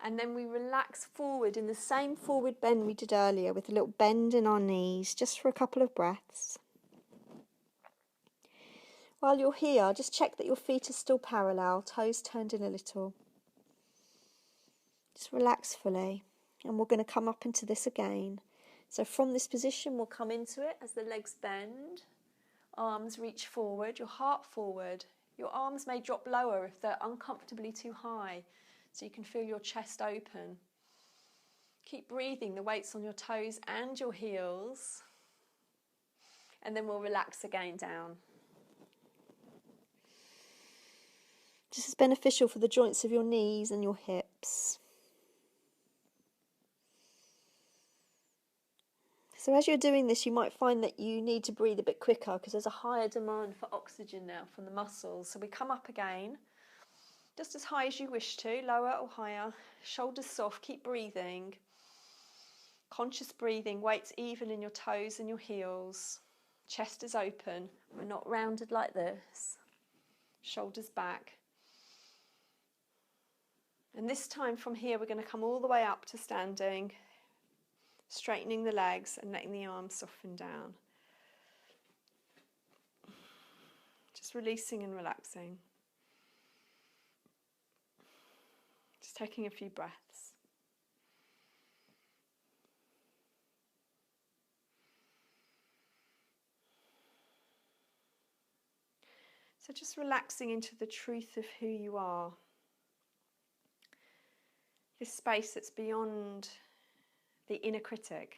And then we relax forward in the same forward bend we did earlier, with a little bend in our knees, just for a couple of breaths. While you're here, just check that your feet are still parallel, toes turned in a little. Just relax fully, and we're going to come up into this again. So from this position, we'll come into it as the legs bend, arms reach forward, your heart forward. Your arms may drop lower if they're uncomfortably too high, so you can feel your chest open. Keep breathing, the weight's on your toes and your heels. And then we'll relax again down. This is beneficial for the joints of your knees and your hips. So as you're doing this, you might find that you need to breathe a bit quicker because there's a higher demand for oxygen now from the muscles. So we come up again, just as high as you wish to, lower or higher. Shoulders soft, keep breathing. Conscious breathing, weights even in your toes and your heels. Chest is open, we're not rounded like this. Shoulders back. And this time from here, we're going to come all the way up to standing, straightening the legs and letting the arms soften down. Just releasing and relaxing. Just taking a few breaths. So just relaxing into the truth of who you are. This space that's beyond the inner critic,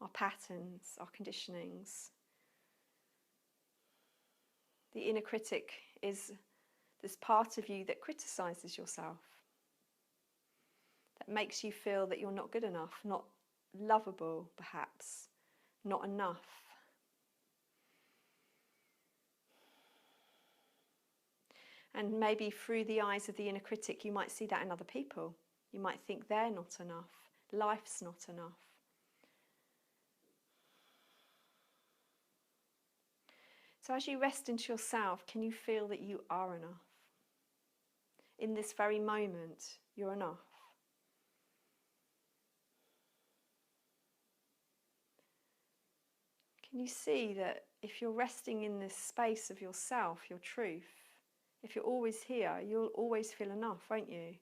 our patterns, our conditionings. The inner critic is this part of you that criticizes yourself, that makes you feel that you're not good enough, not lovable perhaps, not enough. And maybe through the eyes of the inner critic, you might see that in other people. You might think they're not enough, life's not enough. So as you rest into yourself, can you feel that you are enough? In this very moment, you're enough. Can you see that if you're resting in this space of yourself, your truth, if you're always here, you'll always feel enough, won't you?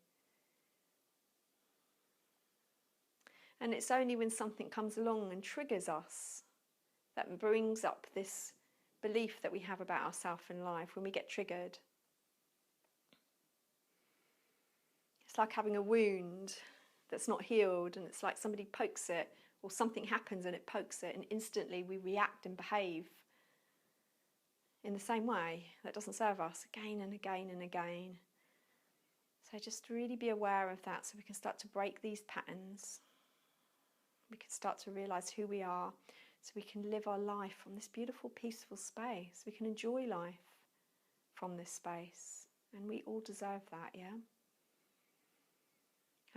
And it's only when something comes along and triggers us that brings up this belief that we have about ourselves in life, when we get triggered. It's like having a wound that's not healed, and it's like somebody pokes it, or something happens and it pokes it, and instantly we react and behave in the same way. That doesn't serve us, again and again and again. So just really be aware of that, so we can start to break these patterns. We can start to realise who we are, so we can live our life from this beautiful, peaceful space. We can enjoy life from this space, and we all deserve that, yeah?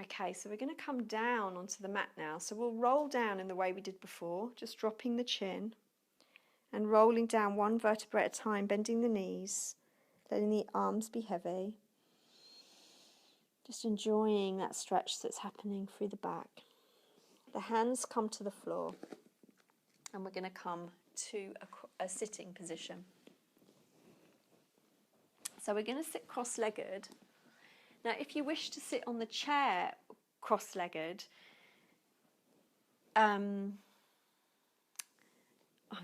Okay, so we're going to come down onto the mat now. So we'll roll down in the way we did before, just dropping the chin and rolling down one vertebrae at a time, bending the knees, letting the arms be heavy. Just enjoying that stretch that's happening through the back. The hands come to the floor, and we're going to come to a sitting position. So we're going to sit cross-legged. Now, if you wish to sit on the chair cross-legged, I'm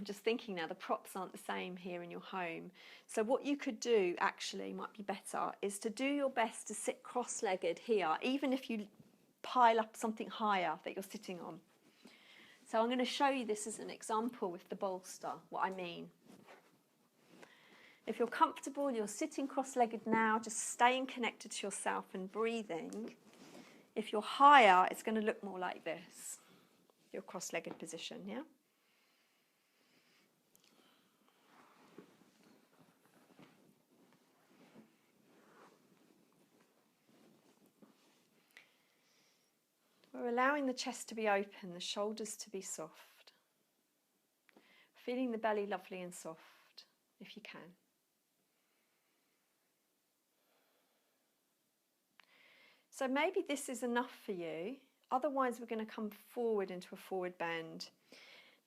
just thinking now, the props aren't the same here in your home. So what you could do, actually, might be better, is to do your best to sit cross-legged here, even if you pile up something higher that you're sitting on. So I'm going to show you this as an example with the bolster, what I mean. If you're comfortable, you're sitting cross-legged now, just staying connected to yourself and breathing. If you're higher, it's going to look more like this, your cross-legged position, yeah? We're allowing the chest to be open, the shoulders to be soft. Feeling the belly lovely and soft, if you can. So maybe this is enough for you. Otherwise, we're going to come forward into a forward bend.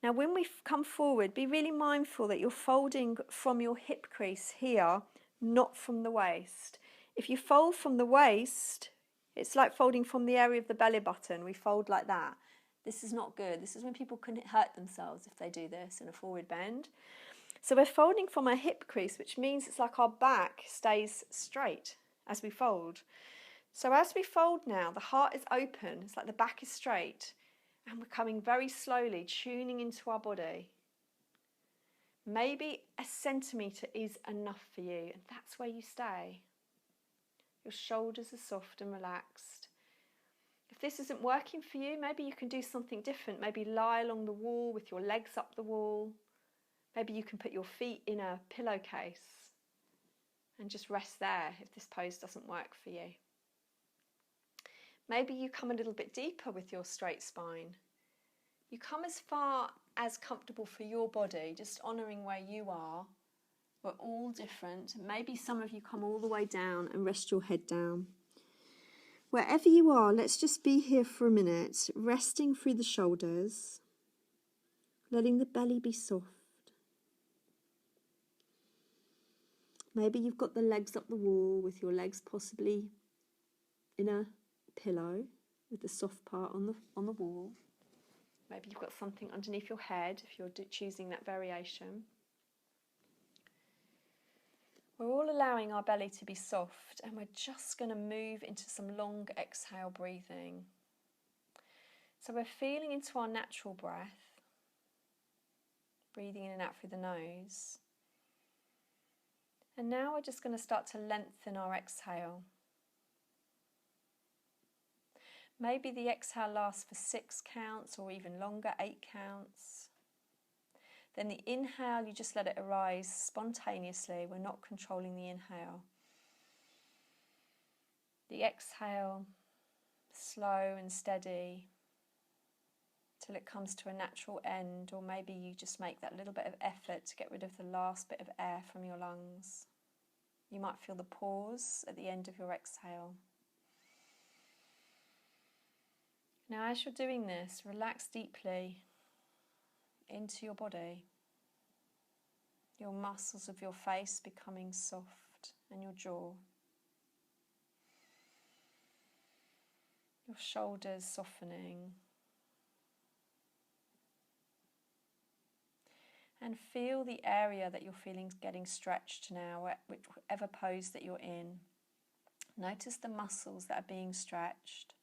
Now when we come forward, be really mindful that you're folding from your hip crease here, not from the waist. If you fold from the waist, it's like folding from the area of the belly button. We fold like that. This is not good. This is when people can hurt themselves if they do this in a forward bend. So we're folding from our hip crease, which means it's like our back stays straight as we fold. So as we fold now, the heart is open. It's like the back is straight. And we're coming very slowly, tuning into our body. Maybe a centimetre is enough for you, and that's where you stay. Your shoulders are soft and relaxed. If this isn't working for you, maybe you can do something different. Maybe lie along the wall with your legs up the wall. Maybe you can put your feet in a pillowcase and just rest there if this pose doesn't work for you. Maybe you come a little bit deeper with your straight spine. You come as far as comfortable for your body, just honouring where you are. We're all different. Maybe some of you come all the way down and rest your head down. Wherever you are, let's just be here for a minute, resting through the shoulders, letting the belly be soft. Maybe you've got the legs up the wall with your legs possibly in a pillow with the soft part on the wall. Maybe you've got something underneath your head if you're choosing that variation. We're all allowing our belly to be soft, and we're just going to move into some long exhale breathing. So we're feeling into our natural breath, breathing in and out through the nose. And now we're just going to start to lengthen our exhale. Maybe the exhale lasts for 6 counts or even longer, 8 counts. Then the inhale, you just let it arise spontaneously. We're not controlling the inhale. The exhale, slow and steady, till it comes to a natural end, or maybe you just make that little bit of effort to get rid of the last bit of air from your lungs. You might feel the pause at the end of your exhale. Now, as you're doing this, relax deeply into your body. Your muscles of your face becoming soft and your jaw. Your shoulders softening. And feel the area that you're feeling getting stretched now, whichever pose that you're in. Notice the muscles that are being stretched.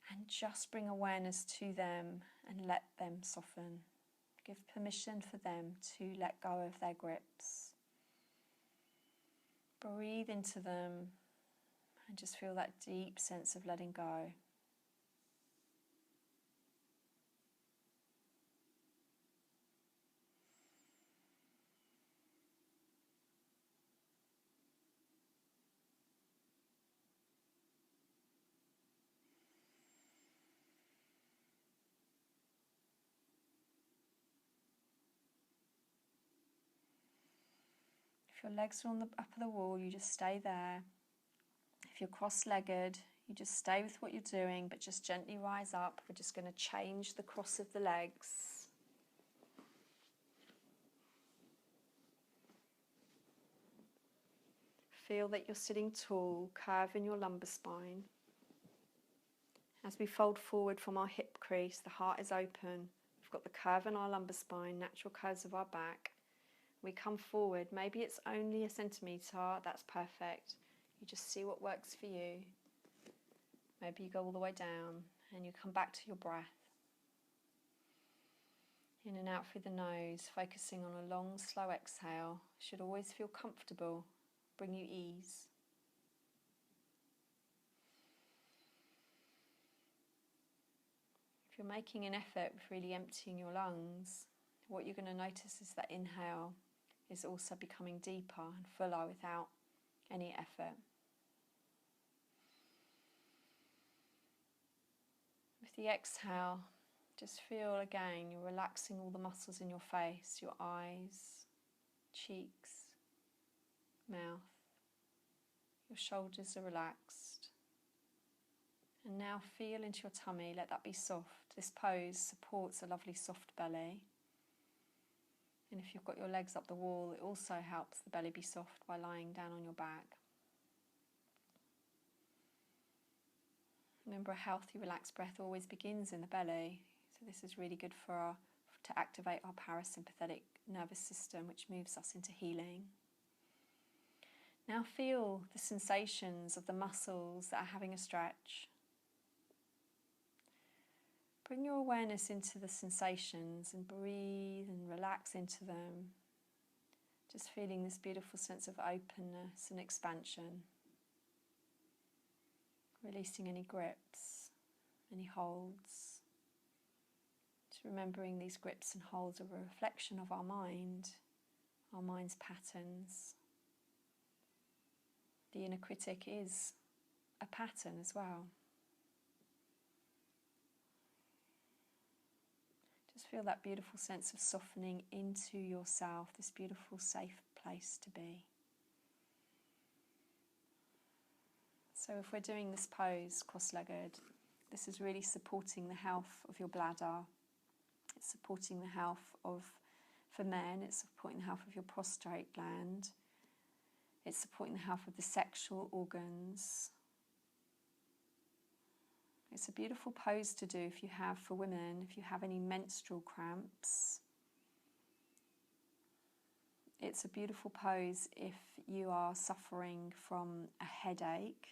And just bring awareness to them and let them soften. Give permission for them to let go of their grips. Breathe into them and just feel that deep sense of letting go. If your legs are on the up of the wall, you just stay there. If you're cross-legged, you just stay with what you're doing, but just gently rise up. We're just going to change the cross of the legs. Feel that you're sitting tall, curve in your lumbar spine. As we fold forward from our hip crease, the heart is open. We've got the curve in our lumbar spine, natural curves of our back. We come forward, maybe it's only a centimetre, that's perfect. You just see what works for you. Maybe you go all the way down and you come back to your breath. In and out through the nose, focusing on a long, slow exhale. Should always feel comfortable, bring you ease. If you're making an effort with really emptying your lungs, what you're going to notice is that inhale is also becoming deeper and fuller without any effort. With the exhale, just feel again you're relaxing all the muscles in your face, your eyes, cheeks, mouth. Your shoulders are relaxed. And now feel into your tummy, let that be soft. This pose supports a lovely soft belly. And if you've got your legs up the wall, it also helps the belly be soft by lying down on your back. Remember, a healthy, relaxed breath always begins in the belly. So this is really good to activate our parasympathetic nervous system, which moves us into healing. Now feel the sensations of the muscles that are having a stretch. Bring your awareness into the sensations and breathe and relax into them. Just feeling this beautiful sense of openness and expansion. Releasing any grips, any holds. Just remembering these grips and holds are a reflection of our mind's patterns. The inner critic is a pattern as well. Just feel that beautiful sense of softening into yourself, this beautiful, safe place to be. So if we're doing this pose cross-legged, this is really supporting the health of your bladder. It's supporting the health of, for men, it's supporting the health of your prostate gland. It's supporting the health of the sexual organs. It's a beautiful pose to do if you have, for women, if you have any menstrual cramps. It's a beautiful pose if you are suffering from a headache.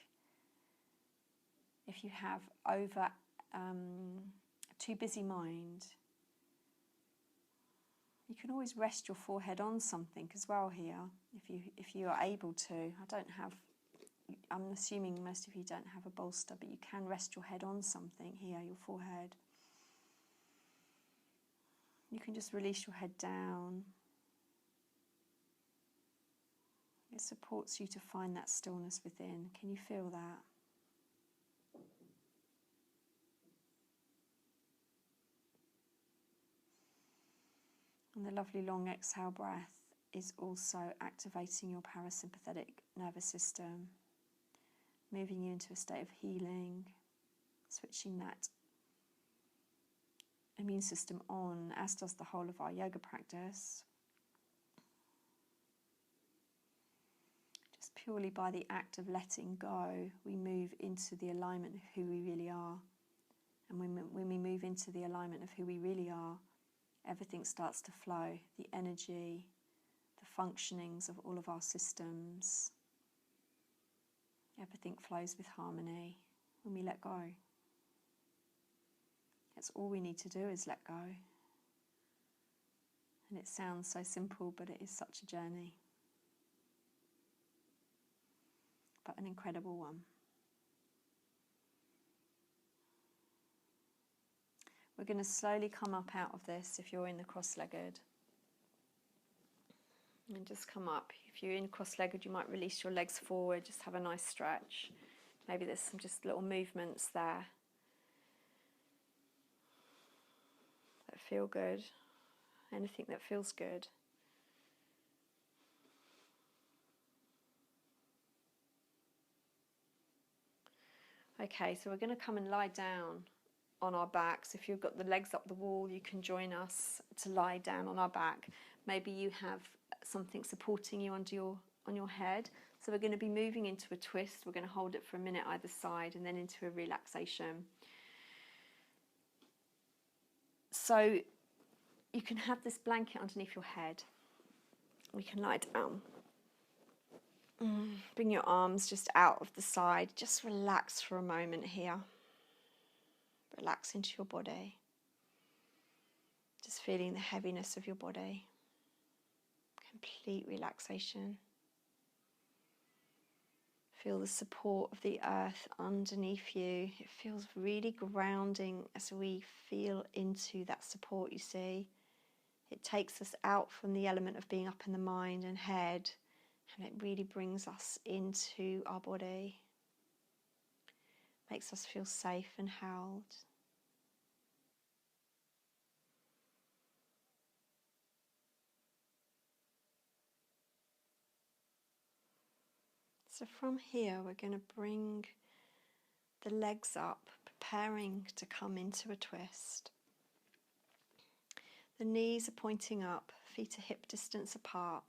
If you have too busy mind. You can always rest your forehead on something as well here, if you are able to. I'm assuming most of you don't have a bolster, but you can rest your head on something here, your forehead. You can just release your head down. It supports you to find that stillness within. Can you feel that? And the lovely long exhale breath is also activating your parasympathetic nervous system, moving you into a state of healing, switching that immune system on, as does the whole of our yoga practice. Just purely by the act of letting go, we move into the alignment of who we really are. And when we move into the alignment of who we really are, everything starts to flow, the energy, the functionings of all of our systems. Everything flows with harmony when we let go. That's all we need to do is let go. And it sounds so simple, but it is such a journey. But an incredible one. We're going to slowly come up out of this if you're in the cross-legged. And just come up. If you're in cross-legged, you might release your legs forward, just have a nice stretch. Maybe there's some just little movements there that feel good. Anything that feels good. Okay, so we're going to come and lie down on our backs. If you've got the legs up the wall, you can join us to lie down on our back. Maybe you have something supporting you on your head. So we're going to be moving into a twist. We're going to hold it for a minute either side and then into a relaxation. So you can have this blanket underneath your head. We can lie down. Bring your arms just out of the side. Just relax for a moment here. Relax into your body. Just feeling the heaviness of your body. Complete relaxation. Feel the support of the earth underneath you. It feels really grounding as we feel into that support, you see. It takes us out from the element of being up in the mind and head, and it really brings us into our body. Makes us feel safe and held. So from here, we're going to bring the legs up, preparing to come into a twist. The knees are pointing up, feet are hip distance apart.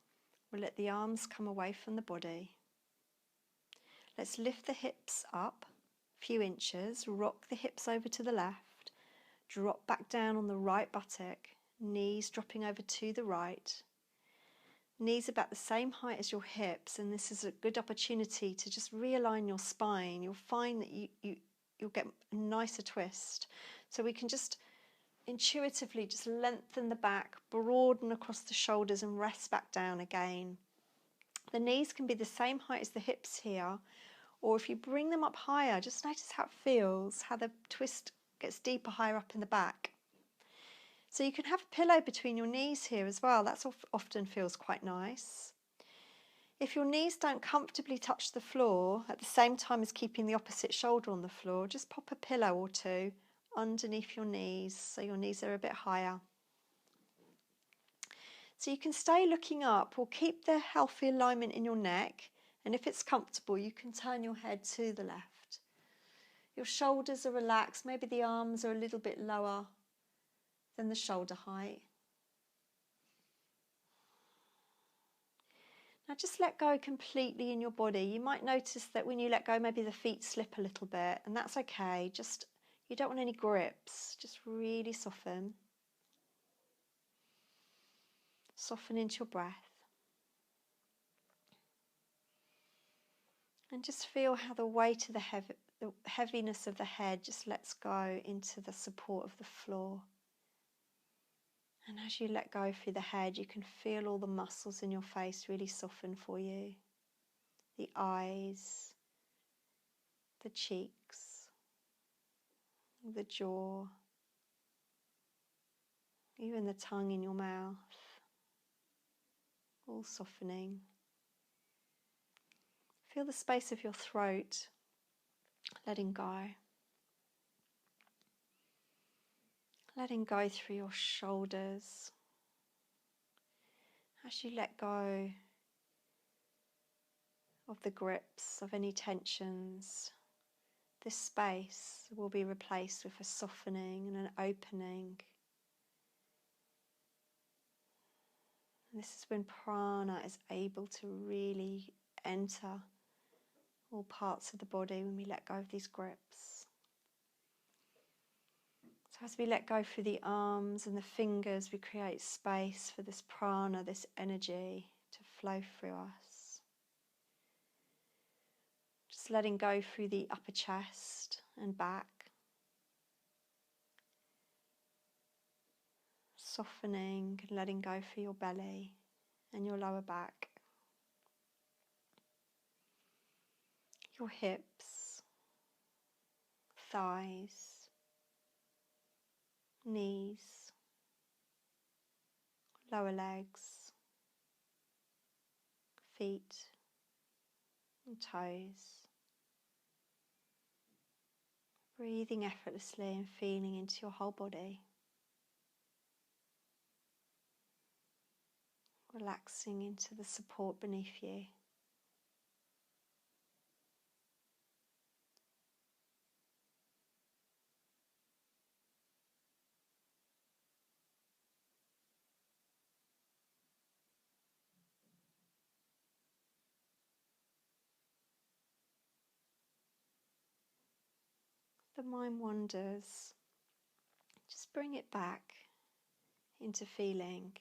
We'll let the arms come away from the body. Let's lift the hips up a few inches, rock the hips over to the left, drop back down on the right buttock, knees dropping over to the right. Knees about the same height as your hips, and this is a good opportunity to just realign your spine. You'll find that you'll get a nicer twist. So we can just intuitively just lengthen the back, broaden across the shoulders and rest back down again. The knees can be the same height as the hips here, or if you bring them up higher, just notice how it feels, how the twist gets deeper higher up in the back. So you can have a pillow between your knees here as well. That often feels quite nice. If your knees don't comfortably touch the floor at the same time as keeping the opposite shoulder on the floor, just pop a pillow or two underneath your knees so your knees are a bit higher. So you can stay looking up or keep the healthy alignment in your neck, and if it's comfortable you can turn your head to the left. Your shoulders are relaxed, maybe the arms are a little bit lower than the shoulder height. Now just let go completely in your body. You might notice that when you let go, maybe the feet slip a little bit, and that's okay. You don't want any grips. Just really soften. Soften into your breath. And just feel how the weight of the heaviness of the head just lets go into the support of the floor. And as you let go through the head, you can feel all the muscles in your face really soften for you. The eyes, the cheeks, the jaw, even the tongue in your mouth, all softening. Feel the space of your throat, letting go. Letting go through your shoulders. As you let go of the grips, of any tensions, this space will be replaced with a softening and an opening. And this is when prana is able to really enter all parts of the body when we let go of these grips. So as we let go through the arms and the fingers, we create space for this prana, this energy to flow through us. Just letting go through the upper chest and back. Softening and letting go through your belly and your lower back. Your hips, thighs, knees, lower legs, feet and toes. Breathing effortlessly and feeling into your whole body. Relaxing into the support beneath you. The mind wanders. Just bring it back into feeling,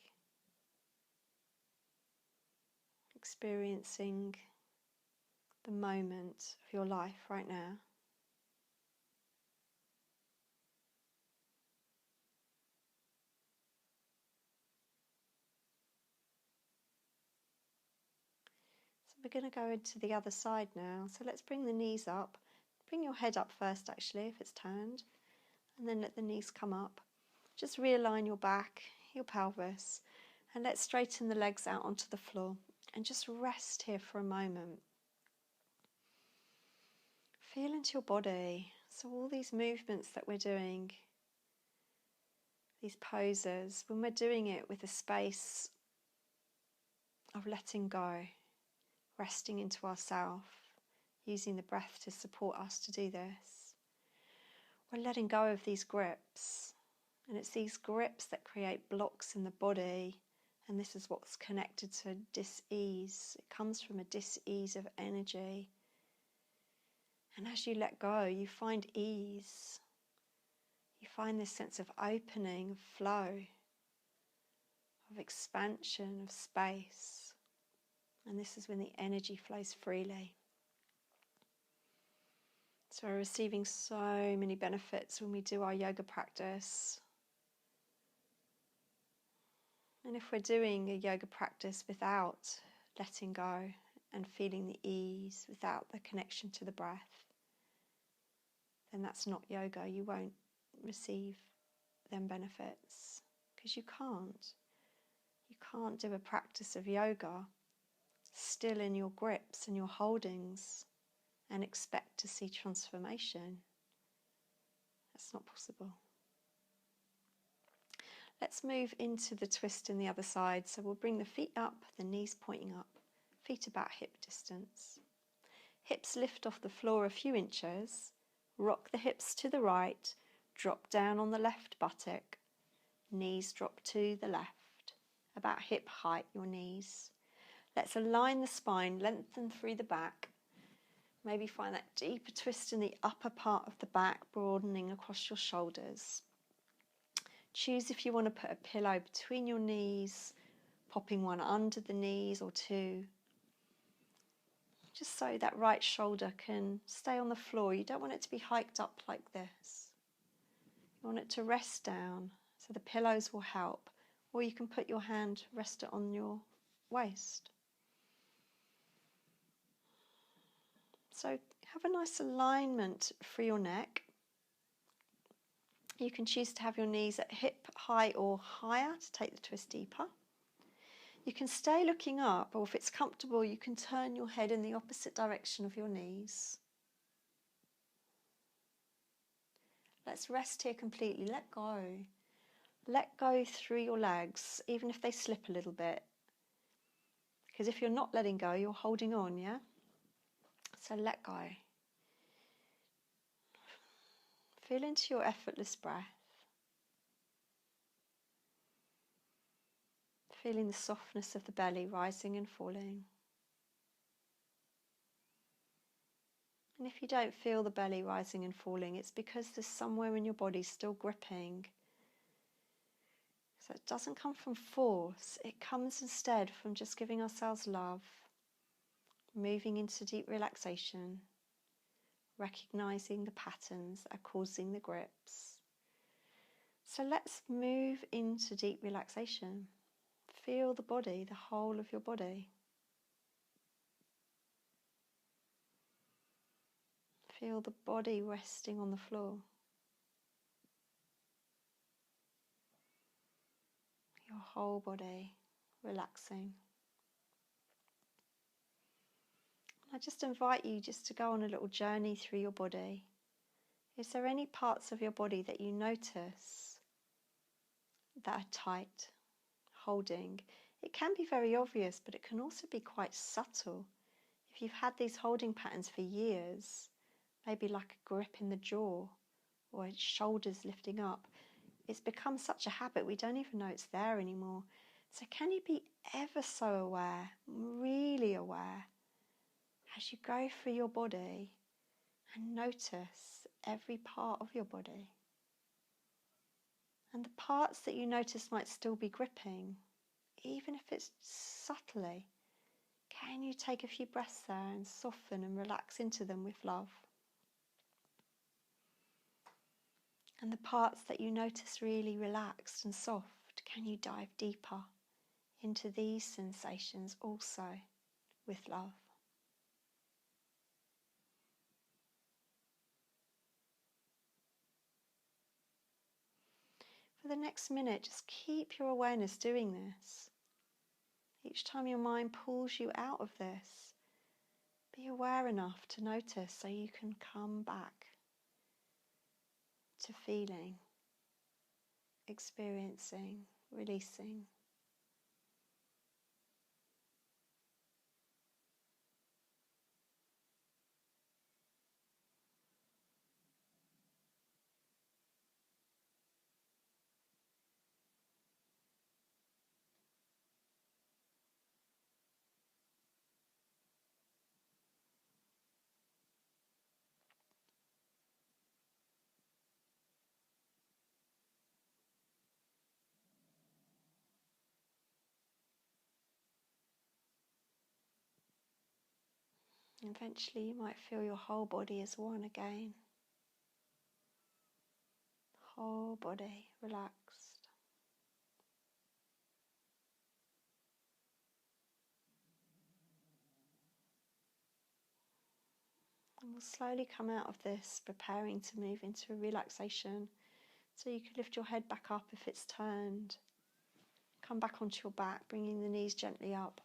experiencing the moment of your life right now. So we're going to go into the other side now. So let's bring the knees up. Bring your head up first actually if it's turned, and then let the knees come up. Just realign your back, your pelvis, and let's straighten the legs out onto the floor and just rest here for a moment. Feel into your body. So all these movements that we're doing, these poses, when we're doing it with a space of letting go, resting into ourself, using the breath to support us to do this, we're letting go of these grips. And it's these grips that create blocks in the body. And this is what's connected to dis-ease. It comes from a dis-ease of energy. And as you let go, you find ease. You find this sense of opening, of flow, of expansion, of space. And this is when the energy flows freely. So we're receiving so many benefits when we do our yoga practice. And if we're doing a yoga practice without letting go and feeling the ease, without the connection to the breath, then that's not yoga. You won't receive them benefits because you can't. You can't do a practice of yoga still in your grips and your holdings and expect to see transformation. That's not possible. Let's move into the twist in the other side. So we'll bring the feet up, the knees pointing up, feet about hip distance. Hips lift off the floor a few inches. Rock the hips to the right, drop down on the left buttock. Knees drop to the left, about hip height your knees. Let's align the spine, lengthen through the back. Maybe find that deeper twist in the upper part of the back, broadening across your shoulders. Choose if you want to put a pillow between your knees, popping one under the knees or two. Just so that right shoulder can stay on the floor. You don't want it to be hiked up like this. You want it to rest down, so the pillows will help. Or you can put your hand, rest it on your waist. So have a nice alignment for your neck. You can choose to have your knees at hip height or higher to take the twist deeper. You can stay looking up, or if it's comfortable, you can turn your head in the opposite direction of your knees. Let's rest here completely. Let go. Let go through your legs, even if they slip a little bit. Because if you're not letting go, you're holding on, yeah? So let go. Feel into your effortless breath. Feeling the softness of the belly rising and falling. And if you don't feel the belly rising and falling, it's because there's somewhere in your body still gripping. So it doesn't come from force, it comes instead from just giving ourselves love, moving into deep relaxation, recognizing the patterns that are causing the grips. So let's move into deep relaxation. Feel the body, the whole of your body. Feel the body resting on the floor. Your whole body relaxing. I just invite you just to go on a little journey through your body. Is there any parts of your body that you notice that are tight, holding? It can be very obvious, but it can also be quite subtle. If you've had these holding patterns for years, maybe like a grip in the jaw or shoulders lifting up, it's become such a habit we don't even know it's there anymore. So can you be ever so aware, really aware, as you go through your body and notice every part of your body? And the parts that you notice might still be gripping, even if it's subtly, can you take a few breaths there and soften and relax into them with love? And the parts that you notice really relaxed and soft, can you dive deeper into these sensations also with love? For the next minute, just keep your awareness doing this. Each time your mind pulls you out of this, be aware enough to notice so you can come back to feeling, experiencing, releasing. Eventually you might feel your whole body as one again. Whole body relaxed. And we'll slowly come out of this, preparing to move into a relaxation. So you could lift your head back up if it's turned. Come back onto your back, bringing the knees gently up.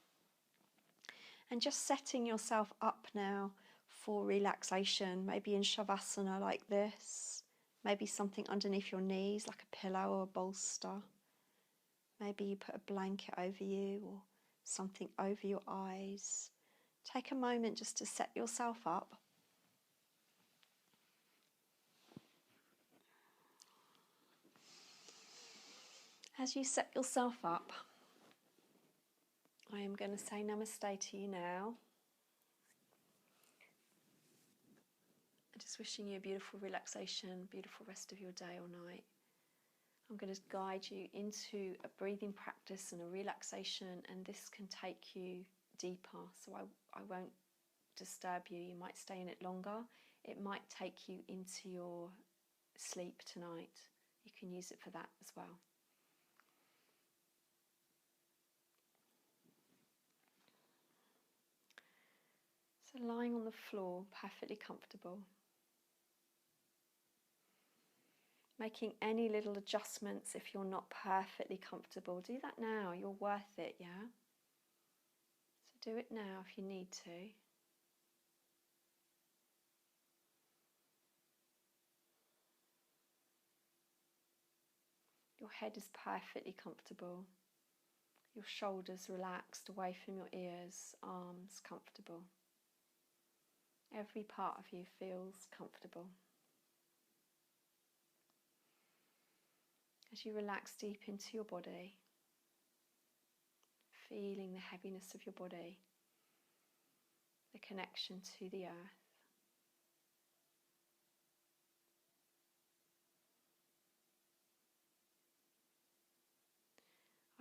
And just setting yourself up now for relaxation, maybe in Shavasana like this. Maybe something underneath your knees, like a pillow or a bolster. Maybe you put a blanket over you or something over your eyes. Take a moment just to set yourself up. As you set yourself up, I am going to say namaste to you now. Just wishing you a beautiful relaxation, beautiful rest of your day or night. I'm going to guide you into a breathing practice and a relaxation, and this can take you deeper. So I won't disturb you. You might stay in it longer. It might take you into your sleep tonight. You can use it for that as well. So lying on the floor, perfectly comfortable. Making any little adjustments if you're not perfectly comfortable. Do that now, you're worth it, yeah? So do it now if you need to. Your head is perfectly comfortable. Your shoulders relaxed away from your ears, arms comfortable. Every part of you feels comfortable. As you relax deep into your body, feeling the heaviness of your body, the connection to the earth.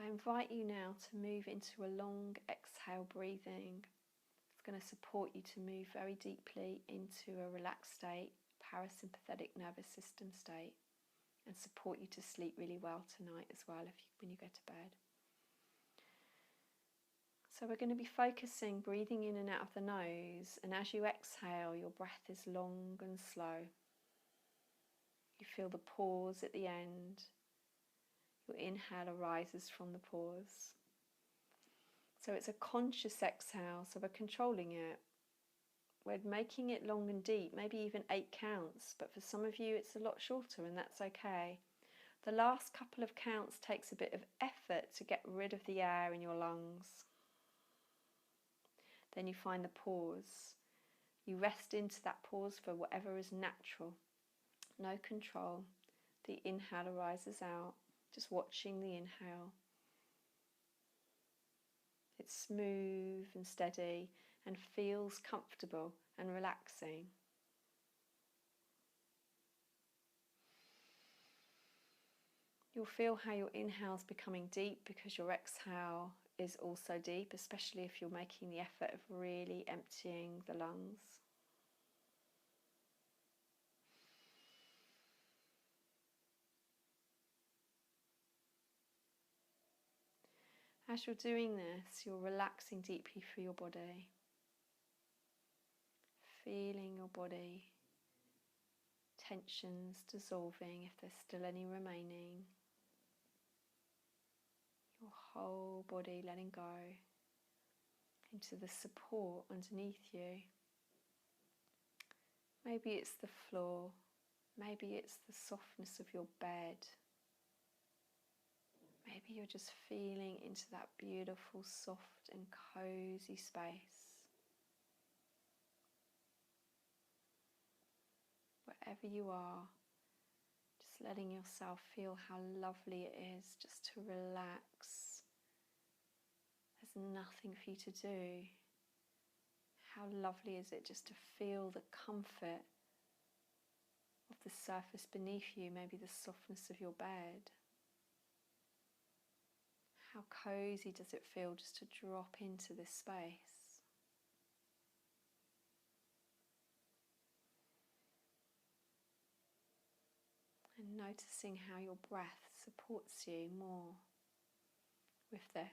I invite you now to move into a long exhale breathing. It's going to support you to move very deeply into a relaxed state, parasympathetic nervous system state, and support you to sleep really well tonight as well when you go to bed. So we're going to be focusing, breathing in and out of the nose, and as you exhale, your breath is long and slow. You feel the pause at the end. Your inhale arises from the pause. So it's a conscious exhale, so we're controlling it. We're making it long and deep, maybe even 8 counts, but for some of you it's a lot shorter, and that's okay. The last couple of counts takes a bit of effort to get rid of the air in your lungs. Then you find the pause. You rest into that pause for whatever is natural. No control. The inhale arises out, just watching the inhale. It's smooth and steady and feels comfortable and relaxing. You'll feel how your inhale is becoming deep because your exhale is also deep, especially if you're making the effort of really emptying the lungs. As you're doing this, you're relaxing deeply through your body, feeling your body, tensions dissolving if there's still any remaining. Your whole body letting go into the support underneath you. Maybe it's the floor, maybe it's the softness of your bed. Maybe you're just feeling into that beautiful, soft and cozy space. Wherever you are, just letting yourself feel how lovely it is just to relax. There's nothing for you to do. How lovely is it just to feel the comfort of the surface beneath you, maybe the softness of your bed. How cozy does it feel just to drop into this space? noticing how your breath supports you more with this.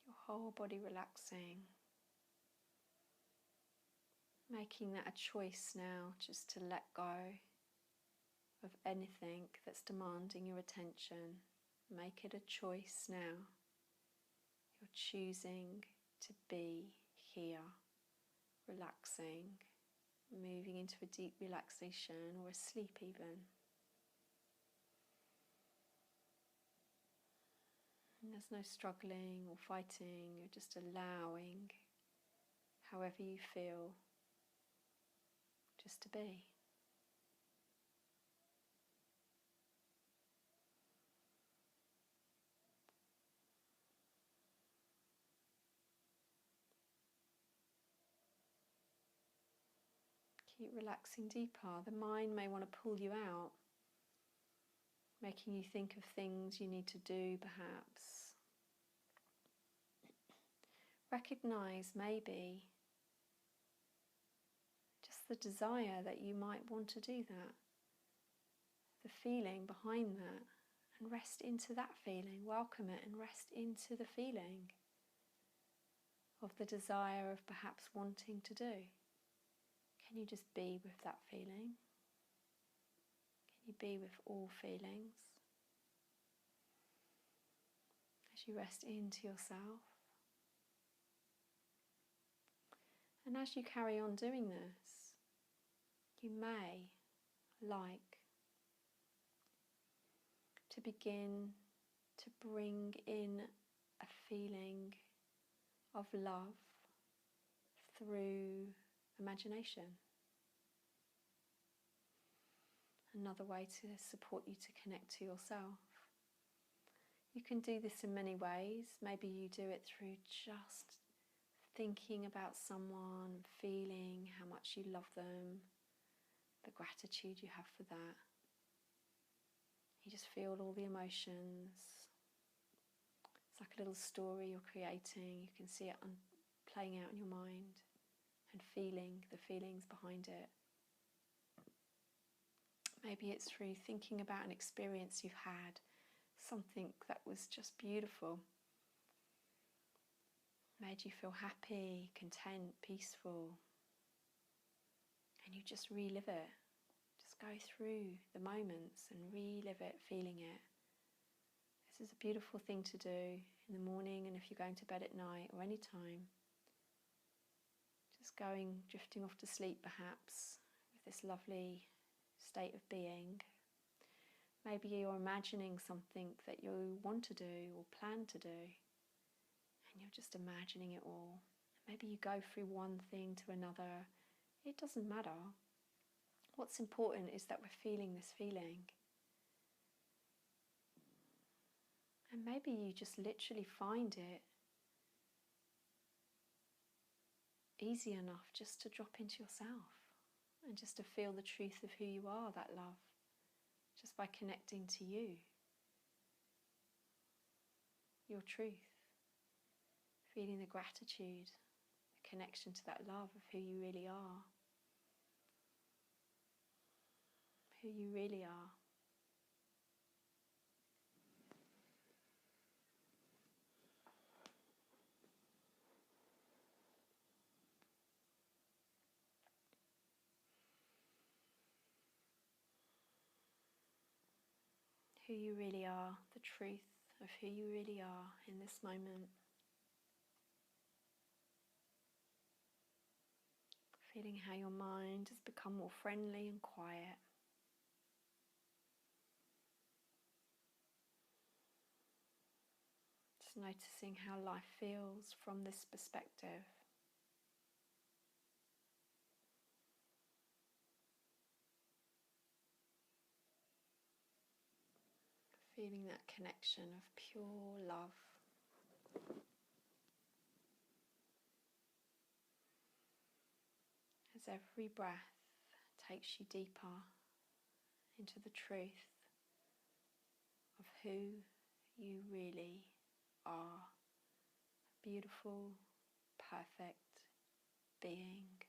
Your whole body relaxing. Making that a choice now, just to let go of anything that's demanding your attention. Make it a choice now. You're choosing to be here, relaxing, moving into a deep relaxation or a sleep even. And there's no struggling or fighting, you're just allowing however you feel just to be. Keep relaxing deeper. The mind may want to pull you out, making you think of things you need to do perhaps. Recognize maybe just the desire that you might want to do that, the feeling behind that, and rest into that feeling. Welcome it and rest into the feeling of the desire of perhaps wanting to do. Can you just be with that feeling? Can you be with all feelings? As you rest into yourself. And as you carry on doing this, you may like to begin to bring in a feeling of love through imagination. Another way to support you to connect to yourself. You can do this in many ways. Maybe you do it through just thinking about someone, feeling how much you love them, the gratitude you have for that. You just feel all the emotions. It's like a little story you're creating. You can see it playing out in your mind and feeling the feelings behind it. Maybe it's through thinking about an experience you've had, something that was just beautiful, made you feel happy, content, peaceful, and you just relive it. Just go through the moments and relive it, feeling it. This is a beautiful thing to do in the morning, and if you're going to bed at night or any time. Just drifting off to sleep perhaps, with this lovely state of being. Maybe you're imagining something that you want to do or plan to do, and you're just imagining it all. Maybe you go through one thing to another. It doesn't matter. What's important is that we're feeling this feeling. And maybe you just literally find it easy enough just to drop into yourself and just to feel the truth of who you are, that love, just by connecting to you, your truth, feeling the gratitude, the connection to that love of who you really are, who you really are. Who you really are, the truth of who you really are in this moment. Feeling how your mind has become more friendly and quiet. Just noticing how life feels from this perspective. Feeling that connection of pure love. As every breath takes you deeper into the truth of who you really are. Beautiful, perfect, being.